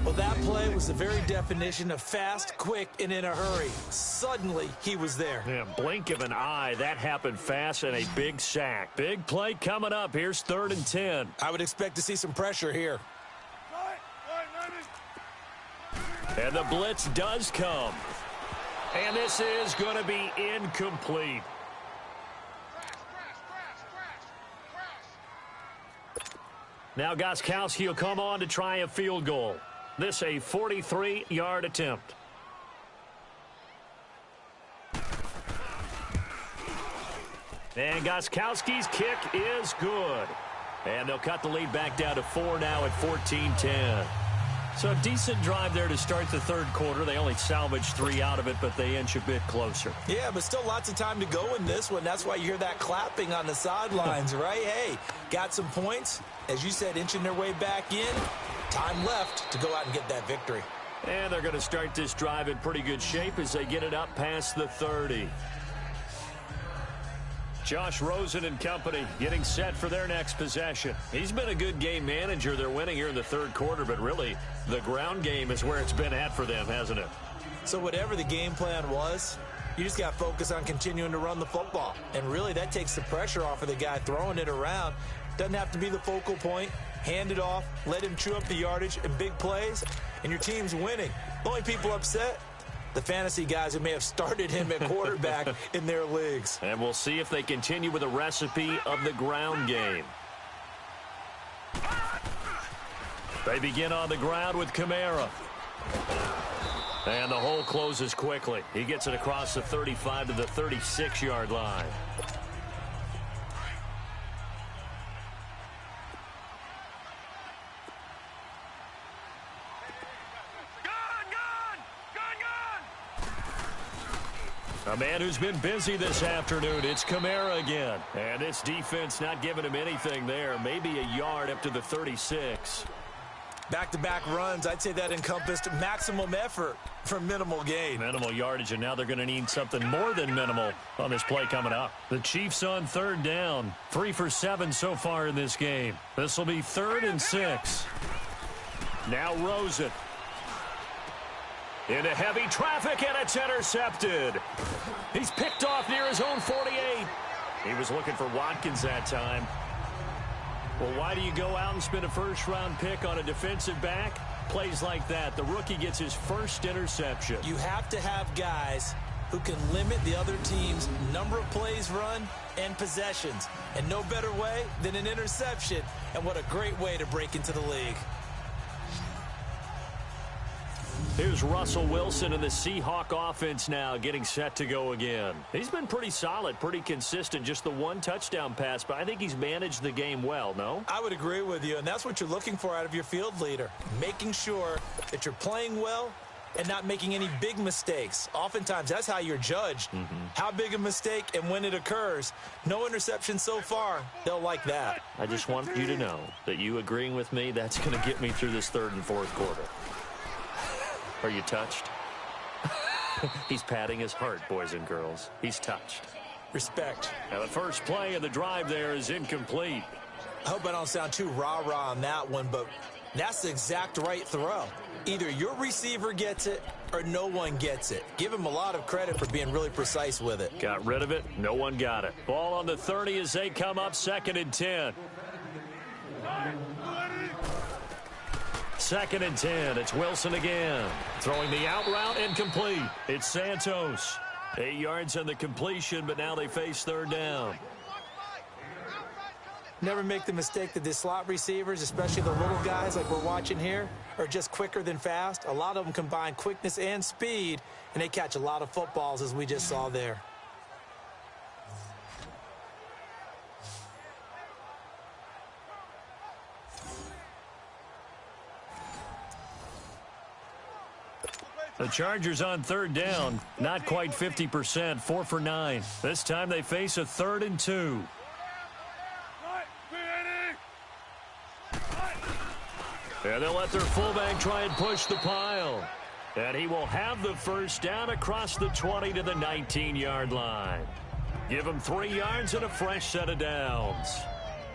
Well, that play was the very definition of fast, quick, and in a hurry. Suddenly, he was there. Yeah, blink of an eye. That happened fast and a big sack. Big play coming up. Here's 3rd and 10. I would expect to see some pressure here. And the blitz does come. And this is going to be incomplete. Now Gostkowski will come on to try a field goal. This a 43-yard attempt. And Gostkowski's kick is good. And they'll cut the lead back down to 4 now at 14-10. So a decent drive there to start the third quarter. They only salvaged 3 out of it, but they inch a bit closer. Yeah, but still lots of time to go in this one. That's why you hear that clapping on the sidelines, right? Hey, got some points. As you said, inching their way back in. Time left to go out and get that victory. And they're going to start this drive in pretty good shape as they get it up past the 30. Josh Rosen and company getting set for their next possession. He's been a good game manager. They're winning here in the third quarter, but really the ground game is where it's been at for them, hasn't it? So whatever the game plan was, you just got to focus on continuing to run the football. And really, that takes the pressure off of the guy throwing it around. Doesn't have to be the focal point. Hand it off, let him chew up the yardage in big plays, and your team's winning. The only people upset, the fantasy guys who may have started him at quarterback in their leagues. And we'll see if they continue with a recipe of the ground game. They begin on the ground with Kamara. And the hole closes quickly. He gets it across the 35 to the 36-yard line. A man who's been busy this afternoon, it's Kamara again. And this defense not giving him anything there. Maybe a yard up to the 36. Back-to-back runs, I'd say that encompassed maximum effort for minimal gain. Minimal yardage, and now they're going to need something more than minimal on this play coming up. The Chiefs on third down. 3 for 7 so far in this game. This will be 3rd and 6. Now Rosen. Into heavy traffic, and it's intercepted. He's picked off near his own 48. He was looking for Watkins that time. Well, why do you go out and spend a first-round pick on a defensive back? Plays like that. The rookie gets his first interception. You have to have guys who can limit the other team's number of plays run and possessions. And no better way than an interception. And what a great way to break into the league. Here's Russell Wilson and the Seahawk offense now getting set to go again. He's been pretty solid, pretty consistent, just the one touchdown pass, but I think he's managed the game well, no? I would agree with you, and that's what you're looking for out of your field leader, making sure that you're playing well and not making any big mistakes. Oftentimes, that's how you're judged. How big a mistake and when it occurs. No interception so far. They'll like that. I just want you to know that you agreeing with me, that's going to get me through this 3rd and 4th quarter. Are you touched? He's patting his heart, boys and girls. He's touched. Respect. Now the first play of the drive there is incomplete. I hope I don't sound too rah-rah on that one, but that's the exact right throw. Either your receiver gets it or no one gets it. Give him a lot of credit for being really precise with it. Got rid of it. No one got it. Ball on the 30 as they come up 2nd and 10. 2nd and 10. It's Wilson again. Throwing the out route incomplete. It's Santos. 8 yards on the completion, but now they face 3rd down. Never make the mistake that the slot receivers, especially the little guys like we're watching here, are just quicker than fast. A lot of them combine quickness and speed, and they catch a lot of footballs, as we just saw there. The Chargers on 3rd down, not quite 50%, 4 for 9. This time they face a 3rd and 2. And they'll let their fullback try and push the pile. And he will have the first down across the 20 to the 19-yard line. Give him 3 yards and a fresh set of downs.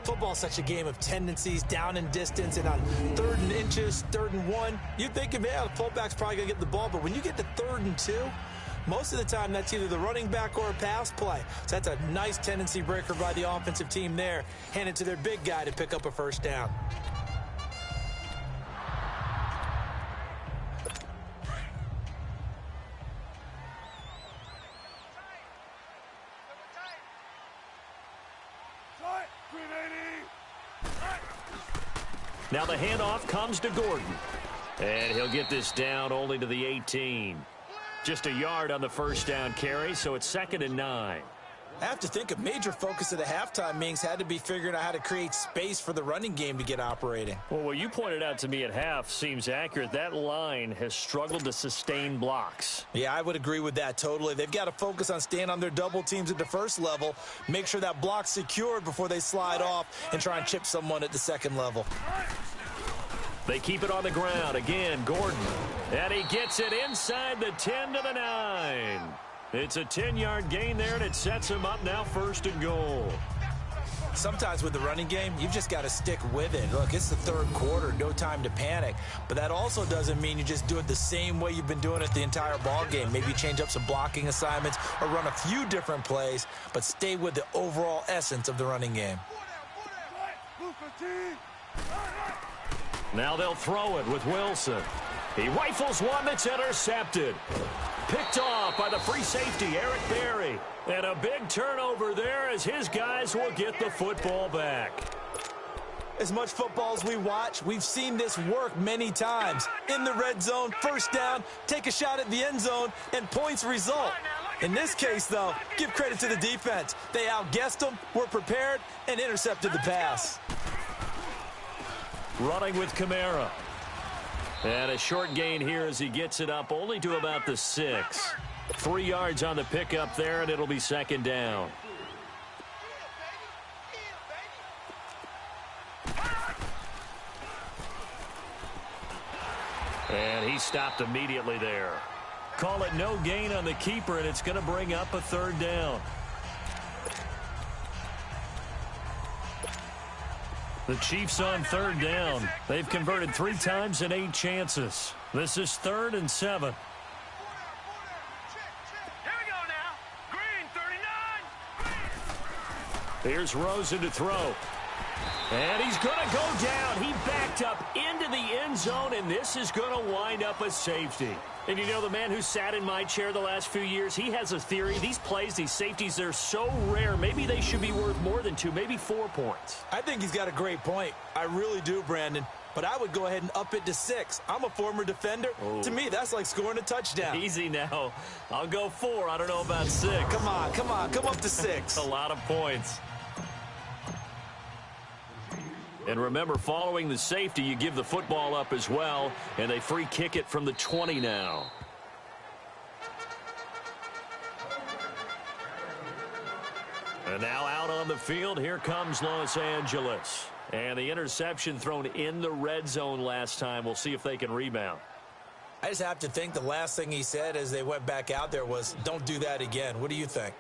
Football's such a game of tendencies, down and distance, and on 3rd and inches, 3rd and 1, you think, the fullback's probably going to get the ball, but when you get to 3rd and 2, most of the time that's either the running back or a pass play. So that's a nice tendency breaker by the offensive team there, hand it to their big guy to pick up a first down. Now the handoff comes to Gordon. And he'll get this down only to the 18. Just a yard on the first down carry, so it's 2nd and 9. I have to think a major focus of the halftime meetings had to be figuring out how to create space for the running game to get operating. Well, what you pointed out to me at half seems accurate. That line has struggled to sustain blocks. Yeah, I would agree with that totally. They've got to focus on staying on their double teams at the first level, make sure that block's secured before they slide off and try and chip someone at the second level. They keep it on the ground. Again, Gordon. And he gets it inside the 10 to the 9. It's a 10-yard gain there, and it sets him up now 1st and goal. Sometimes with the running game, you've just got to stick with it. Look, it's the third quarter, no time to panic. But that also doesn't mean you just do it the same way you've been doing it the entire ball game. Maybe change up some blocking assignments or run a few different plays, but stay with the overall essence of the running game. Now they'll throw it with Wilson. He rifles one that's intercepted. Picked off by the free safety, Eric Berry. And a big turnover there as his guys will get the football back. As much football as we watch, we've seen this work many times. In the red zone, first down, take a shot at the end zone, and points result. In this case, though, give credit to the defense. They outguessed them, were prepared, and intercepted the pass. Running with Kamara. And a short gain here as he gets it up only to about the 6. 3 yards on the pickup there, and it'll be second down. And he stopped immediately there. Call it no gain on the keeper, and it's going to bring up a third down. The Chiefs on third down. They've converted 3 times in 8 chances. This is 3rd and 7. Here we go now. Green, 39. Here's Rosen to throw. And he's going to go down. He backed up into the end zone, and this is going to wind up a safety. And you know, the man who sat in my chair the last few years, he has a theory. These plays, these safeties, they're so rare. Maybe they should be worth more than 2, maybe 4 points. I think he's got a great point. I really do, Brandon. But I would go ahead and up it to 6. I'm a former defender. Oh. To me, that's like scoring a touchdown. Easy now. I'll go 4. I don't know about 6. Come on. Come up to 6. A lot of points. And remember, following the safety, you give the football up as well, and they free kick it from the 20 now. And now out on the field, here comes Los Angeles. And the interception thrown in the red zone last time. We'll see if they can rebound. I just have to think the last thing he said as they went back out there was, don't do that again. What do you think?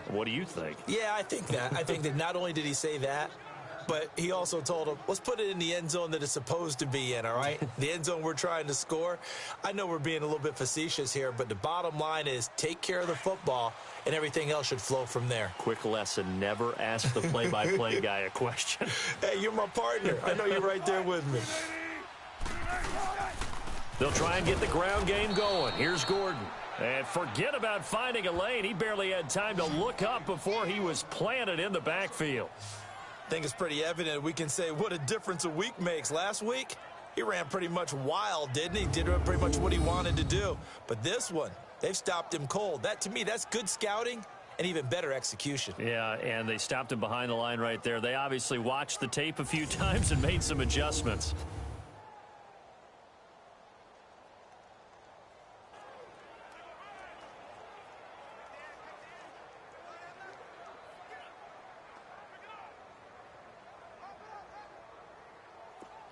What do you think? Yeah, I think that. I think that not only did he say that, but he also told him, let's put it in the end zone that it's supposed to be in, all right? The end zone we're trying to score. I know we're being a little bit facetious here, but the bottom line is take care of the football, and everything else should flow from there. Quick lesson, never ask the play-by-play guy a question. Hey, you're my partner. I know you're right there with me. They'll try and get the ground game going. Here's Gordon. And forget about finding a lane. He barely had time to look up before he was planted in the backfield. I think it's pretty evident we can say what a difference a week makes. Last week, he ran pretty much wild, didn't he? Did pretty much what he wanted to do. But this one, they've stopped him cold. That, to me, that's good scouting and even better execution. Yeah, and they stopped him behind the line right there. They obviously watched the tape a few times and made some adjustments.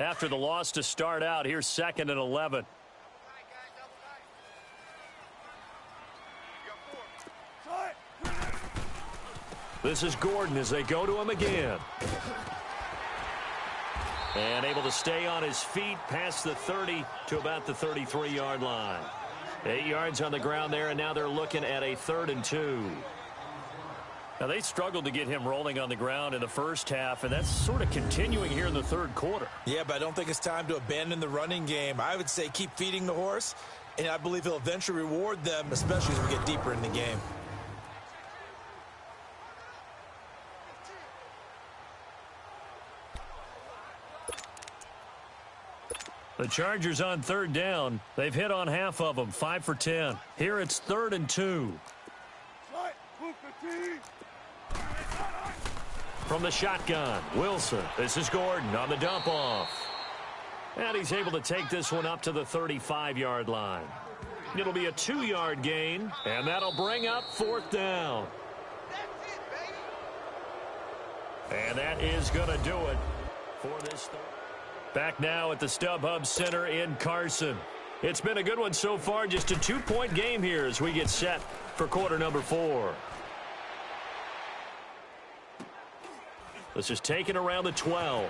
After the loss to start out, here's 2nd and 11. This is Gordon as they go to him again. And able to stay on his feet past the 30 to about the 33-yard line. 8 yards on the ground there, and now they're looking at a 3rd and 2. Now, they struggled to get him rolling on the ground in the first half, and that's sort of continuing here in the third quarter. Yeah, but I don't think it's time to abandon the running game. I would say keep feeding the horse, and I believe he'll eventually reward them, especially as we get deeper in the game. The Chargers on 3rd down. They've hit on half of them, 5 for 10. Here it's 3rd and 2. From the shotgun, Wilson. This is Gordon on the dump off. And he's able to take this one up to the 35-yard line. It'll be a 2-yard gain, and that'll bring up 4th down. And that is going to do it for this third. Back now at the StubHub Center in Carson. It's been a good one so far, just a 2-point game here as we get set for quarter number 4. This is taken around the 12.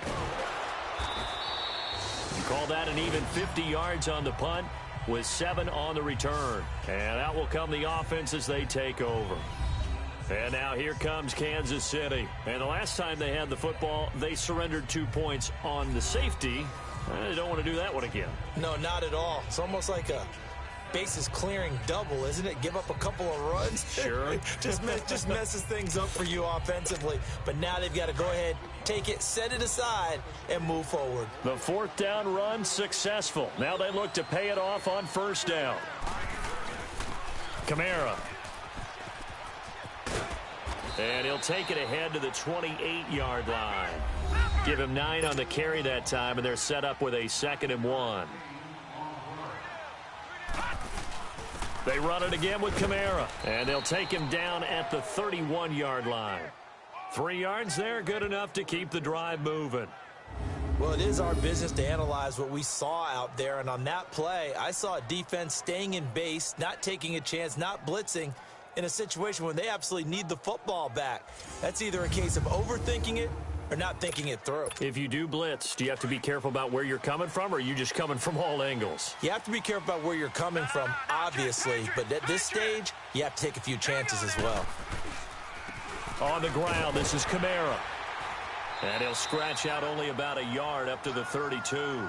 You call that an even 50 yards on the punt with 7 on the return. And out will come the offense as they take over. And now here comes Kansas City. And the last time they had the football, they surrendered 2 points on the safety. They don't want to do that one again. No, not at all. It's almost like a bases clearing double, isn't it? Give up a couple of runs. Sure. just messes things up for you offensively. But now they've got to go ahead, take it, set it aside, and move forward. The 4th down run successful. Now they look to pay it off on 1st down. Kamara. And he'll take it ahead to the 28-yard line. Give him 9 on the carry that time, and they're set up with a 2nd and 1. They run it again with Kamara, and they'll take him down at the 31-yard line. 3 yards there, good enough to keep the drive moving. Well, it is our business to analyze what we saw out there, and on that play, I saw a defense staying in base, not taking a chance, not blitzing, in a situation where they absolutely need the football back. That's either a case of overthinking it or not thinking it through. If you do blitz, do you have to be careful about where you're coming from, or are you just coming from all angles? You have to be careful about where you're coming from, obviously, but at this stage, you have to take a few chances as well. On the ground, this is Kamara. And he'll scratch out only about a yard up to the 32.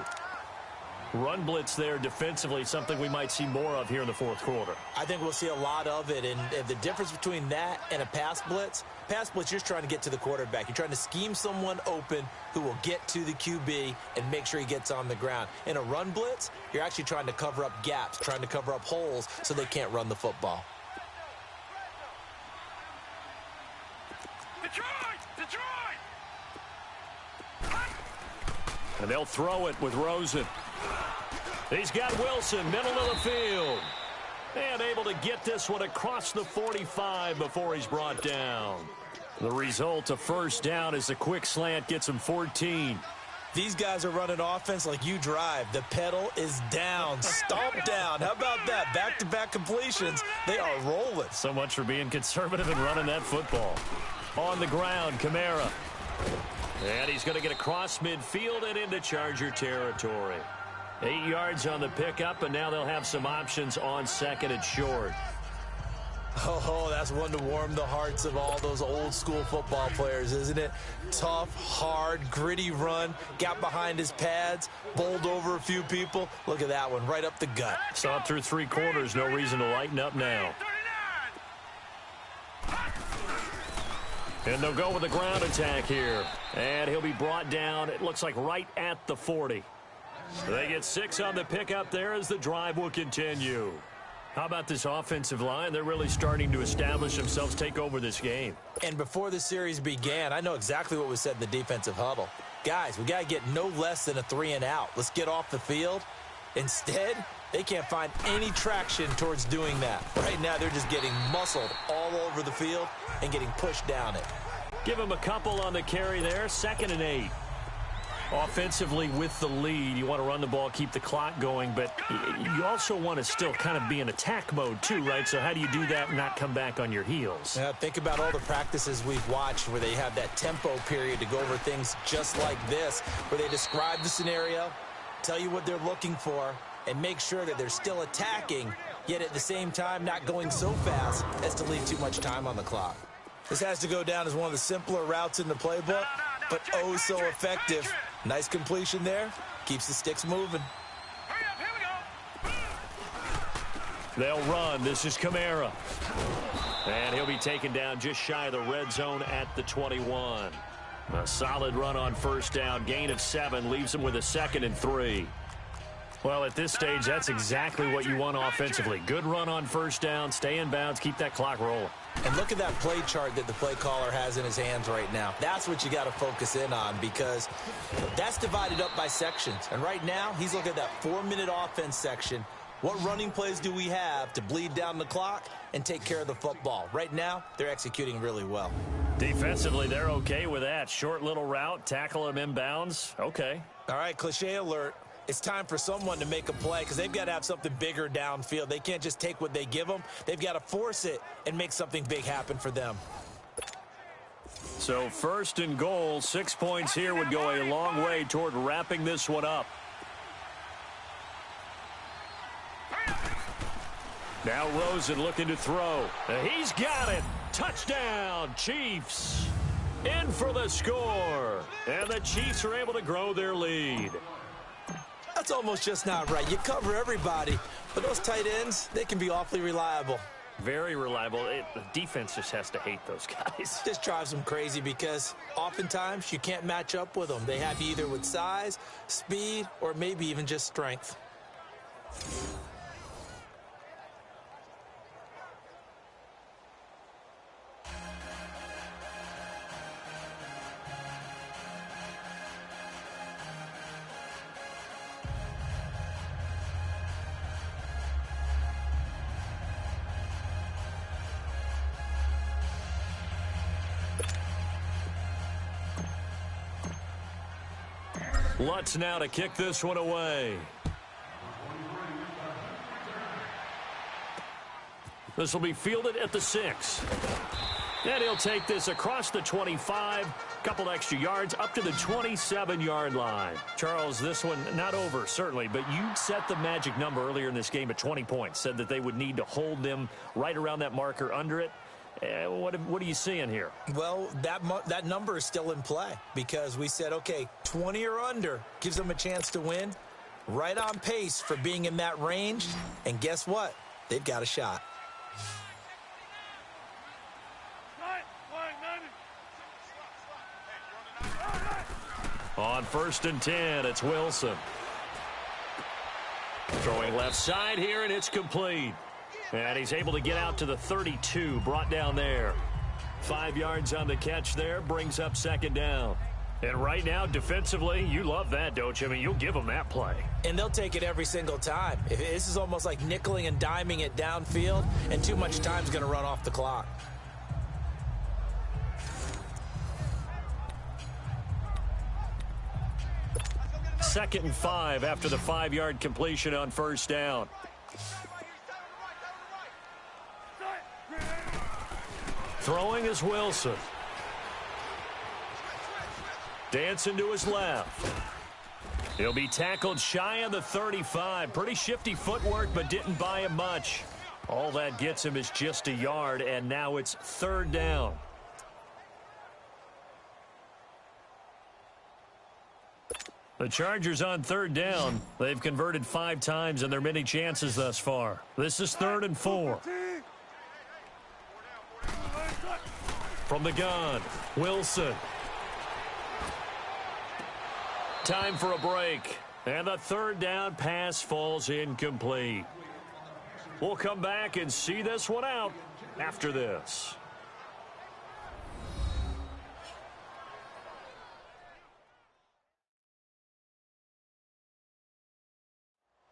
Run blitz there defensively, something we might see more of here in the 4th quarter. I think we'll see a lot of it, and the difference between that and a pass blitz, you're just trying to get to the quarterback. You're trying to scheme someone open who will get to the QB and make sure he gets on the ground. In a run blitz, you're actually trying to cover up gaps, trying to cover up holes so they can't run the football. Detroit! And they'll throw it with Rosen. He's got Wilson, middle of the field. And able to get this one across the 45 before he's brought down. The result, a 1st down as the quick slant gets him 14. These guys are running offense like you drive. The pedal is down, stomp down. How about that? Back-to-back completions. They are rolling. So much for being conservative and running that football. On the ground, Kamara. And he's going to get across midfield and into Charger territory. 8 yards on the pickup, and now they'll have some options on 2nd and short. Oh, that's one to warm the hearts of all those old school football players, isn't it? Tough, hard, gritty run, got behind his pads, bowled over a few people. Look at that one, right up the gut. Saw it through 3 quarters, no reason to lighten up now. And they'll go with the ground attack here. And he'll be brought down, it looks like right at the 40. They get 6 on the pickup there as the drive will continue. How about this offensive line? They're really starting to establish themselves, take over this game. And before the series began, I know exactly what was said in the defensive huddle. Guys, we got to get no less than a 3 and out. Let's get off the field. Instead, they can't find any traction towards doing that. Right now, they're just getting muscled all over the field and getting pushed down it. Give them a couple on the carry there, 2nd and 8. Offensively with the lead, you want to run the ball, keep the clock going, but you also want to still kind of be in attack mode too, right? So how do you do that and not come back on your heels? Yeah, think about all the practices we've watched where they have that tempo period to go over things just like this, where they describe the scenario, tell you what they're looking for, and make sure that they're still attacking, yet at the same time not going so fast as to leave too much time on the clock. This has to go down as one of the simpler routes in the playbook, but oh so effective. Nice completion there. Keeps the sticks moving. Hurry up, here we go. They'll run. This is Kamara. And he'll be taken down just shy of the red zone at the 21. A solid run on 1st down. Gain of 7 leaves him with a 2nd and 3. Well, at this stage, that's exactly what you want offensively. Good run on 1st down. Stay in bounds. Keep that clock rolling. And look at that play chart that the play caller has in his hands right now. That's what you got to focus in on because that's divided up by sections. And right now, he's looking at that 4-minute offense section. What running plays do we have to bleed down the clock and take care of the football? Right now, they're executing really well. Defensively, they're okay with that. Short little route, tackle him inbounds. Okay. All right, cliche alert. It's time for someone to make a play because they've got to have something bigger downfield. They can't just take what they give them. They've got to force it and make something big happen for them. So first and goal, 6 points here would go a long way toward wrapping this one up. Now Rosen looking to throw. He's got it. Touchdown, Chiefs. In for the score. And the Chiefs are able to grow their lead. That's almost just not right. You cover everybody, but those tight ends, they can be awfully reliable. Very reliable. The defense just has to hate those guys. This drives them crazy because oftentimes you can't match up with them. They have you either with size, speed, or maybe even just strength. Lutz now to kick this one away. This will be fielded at the 6. And he'll take this across the 25, couple extra yards, up to the 27-yard line. Charles, this one not over, certainly, but you set the magic number earlier in this game at 20 points, said that they would need to hold them right around that marker under it. What are you seeing here? Well, that number is still in play because we said, okay, 20 or under gives them a chance to win. Right on pace for being in that range. And guess what? They've got a shot. On 1st and 10, it's Wilson. Throwing left side here, and it's complete. And he's able to get out to the 32, brought down there. 5 yards on the catch there, brings up 2nd down. And right now, defensively, you love that, don't you? I mean, you'll give them that play. And they'll take it every single time. This is almost like nickeling and diming it downfield, and too much time's going to run off the clock. Second and 5 after the 5-yard completion on 1st down. Throwing is Wilson. Dancing to his left. He'll be tackled shy of the 35. Pretty shifty footwork, but didn't buy him much. All that gets him is just a yard, and now it's 3rd down. The Chargers on 3rd down. They've converted 5 times in their many chances thus far. This is 3rd and 4. From the gun, Wilson. Time for a break. And the 3rd down pass falls incomplete. We'll come back and see this one out after this.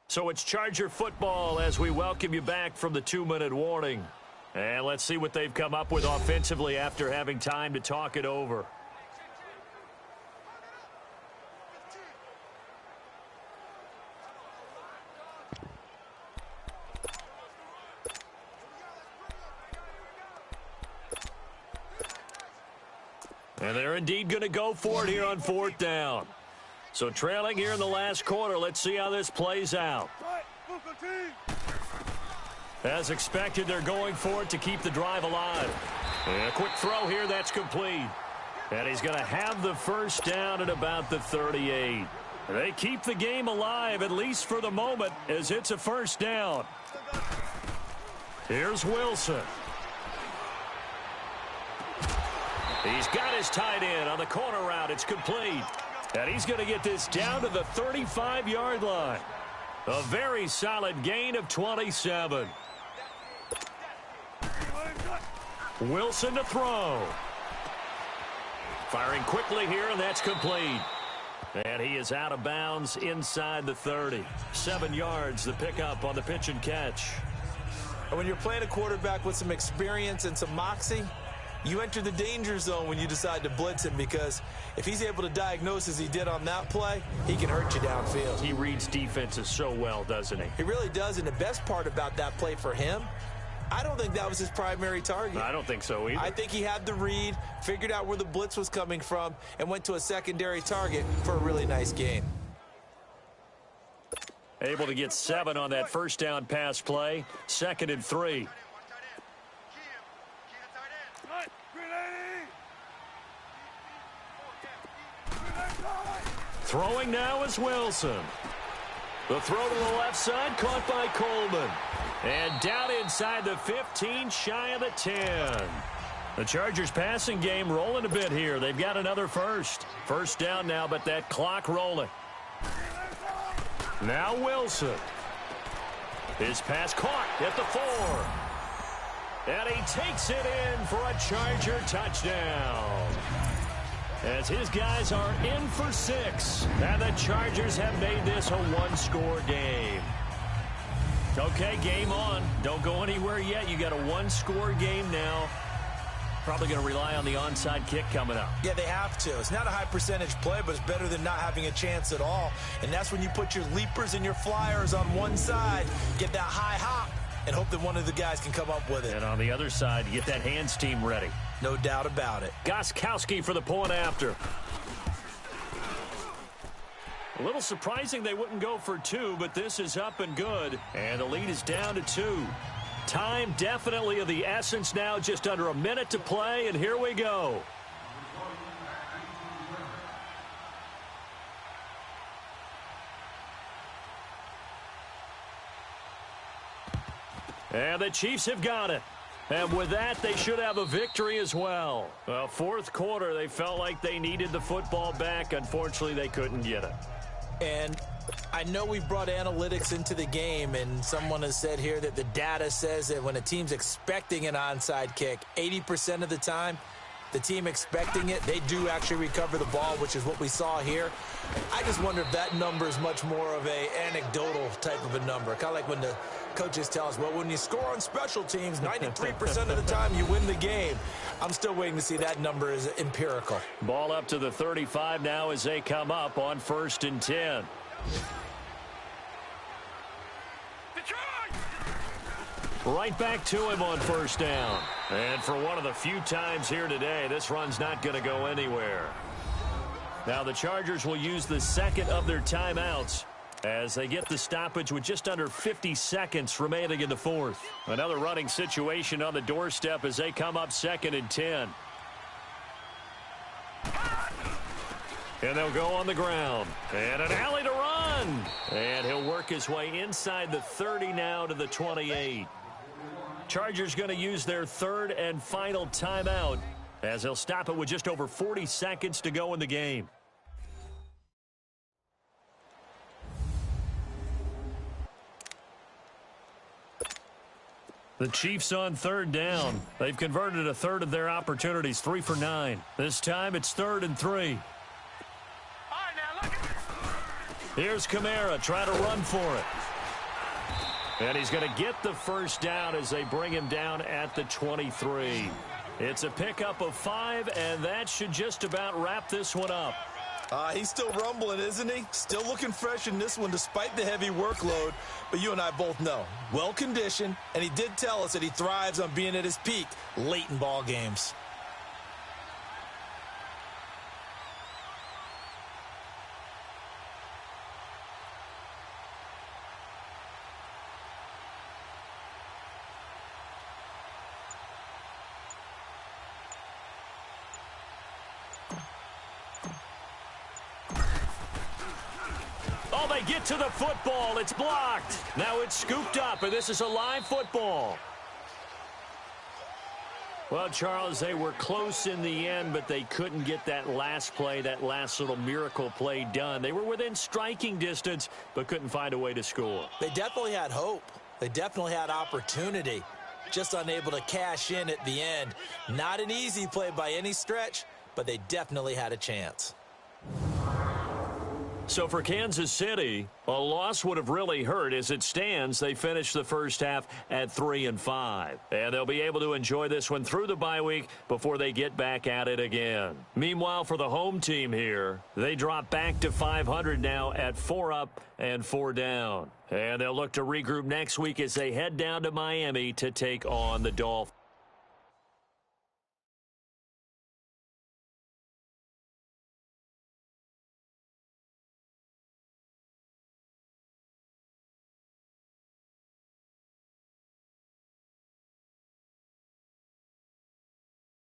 So it's Charger football as we welcome you back from the 2-minute warning. And let's see what they've come up with offensively after having time to talk it over. And they're indeed going to go for it here on 4th down. So trailing here in the last quarter, let's see how this plays out. As expected, they're going for it to keep the drive alive. And a quick throw here, that's complete. And he's going to have the 1st down at about the 38. They keep the game alive, at least for the moment, as it's a 1st down. Here's Wilson. He's got his tight end on the corner route. It's complete. And he's going to get this down to the 35-yard line. A very solid gain of 27. Wilson to throw. Firing quickly here, and that's complete. And he is out of bounds inside the 30. 7 yards, the pickup on the pitch and catch. And when you're playing a quarterback with some experience and some moxie, you enter the danger zone when you decide to blitz him, because if he's able to diagnose as he did on that play, he can hurt you downfield. He reads defenses so well, doesn't he? He really does, and the best part about that play for him I don't think that was his primary target. I don't think so either. I think he had the read, figured out where the blitz was coming from, and went to a secondary target for a really nice gain. Able to get 7 on that first down pass play. 2nd and 3. Throwing now is Wilson. The throw to the left side, caught by Coleman. And down inside the 15, shy of the 10. The Chargers passing game rolling a bit here. They've got another first. First down now, but that clock rolling. Now Wilson. His pass caught at the 4. And he takes it in for a Charger touchdown. As his guys are in for 6. And the Chargers have made this a one-score game. Okay, game on. Don't go anywhere yet. You got a one-score game now. Probably going to rely on the onside kick coming up. Yeah, they have to. It's not a high percentage play, but it's better than not having a chance at all. And that's when you put your leapers and your flyers on one side, get that high hop, and hope that one of the guys can come up with it. And on the other side, get that hands team ready. No doubt about it. Gostkowski for the point after. A little surprising they wouldn't go for 2, but this is up and good. And the lead is down to 2. Time definitely of the essence now, just under a minute to play, and here we go. And the Chiefs have got it. And with that, they should have a victory as well. Fourth quarter, they felt like they needed the football back. Unfortunately, they couldn't get it. And I know we've brought analytics into the game, and someone has said here that the data says that when a team's expecting an onside kick, 80% of the time, the team expecting it, they do actually recover the ball, which is what we saw here. I just wonder if that number is much more of a anecdotal type of a number. Kind of like when the coaches tell us, well, when you score on special teams, 93% of the time you win the game. I'm still waiting to see that number is empirical. Ball up to the 35 now as they come up on 1st and 10. Right back to him on 1st down. And for one of the few times here today, this run's not going to go anywhere. Now the Chargers will use the 2nd of their timeouts as they get the stoppage with just under 50 seconds remaining in the 4th. Another running situation on the doorstep as they come up 2nd and 10. And they'll go on the ground. And an alley to run. And he'll work his way inside the 30 now to the 28. Chargers going to use their 3rd and final timeout as they'll stop it with just over 40 seconds to go in the game. The Chiefs on 3rd down. They've converted a 1/3 of their opportunities, 3 for 9. This time it's 3rd and 3. Here's Kamara trying to run for it. And he's going to get the first down as they bring him down at the 23. It's a pickup of 5, and that should just about wrap this one up. He's still rumbling, isn't he? Still looking fresh in this one despite the heavy workload. But you and I both know, well-conditioned, and he did tell us that he thrives on being at his peak late in ball games. Oh, they get to the football. It's blocked. Now it's scooped up, and this is a live football. Well, Charles, they were close in the end, but they couldn't get that last play, that last little miracle play done. They were within striking distance, but couldn't find a way to score. They definitely had hope. They definitely had opportunity. Just unable to cash in at the end. Not an easy play by any stretch, but they definitely had a chance. So for Kansas City, a loss would have really hurt. As it stands, they finished the first half at 3-5. And they'll be able to enjoy this one through the bye week before they get back at it again. Meanwhile, for the home team here, they drop back to 500 now at 4 up and 4 down. And they'll look to regroup next week as they head down to Miami to take on the Dolphins.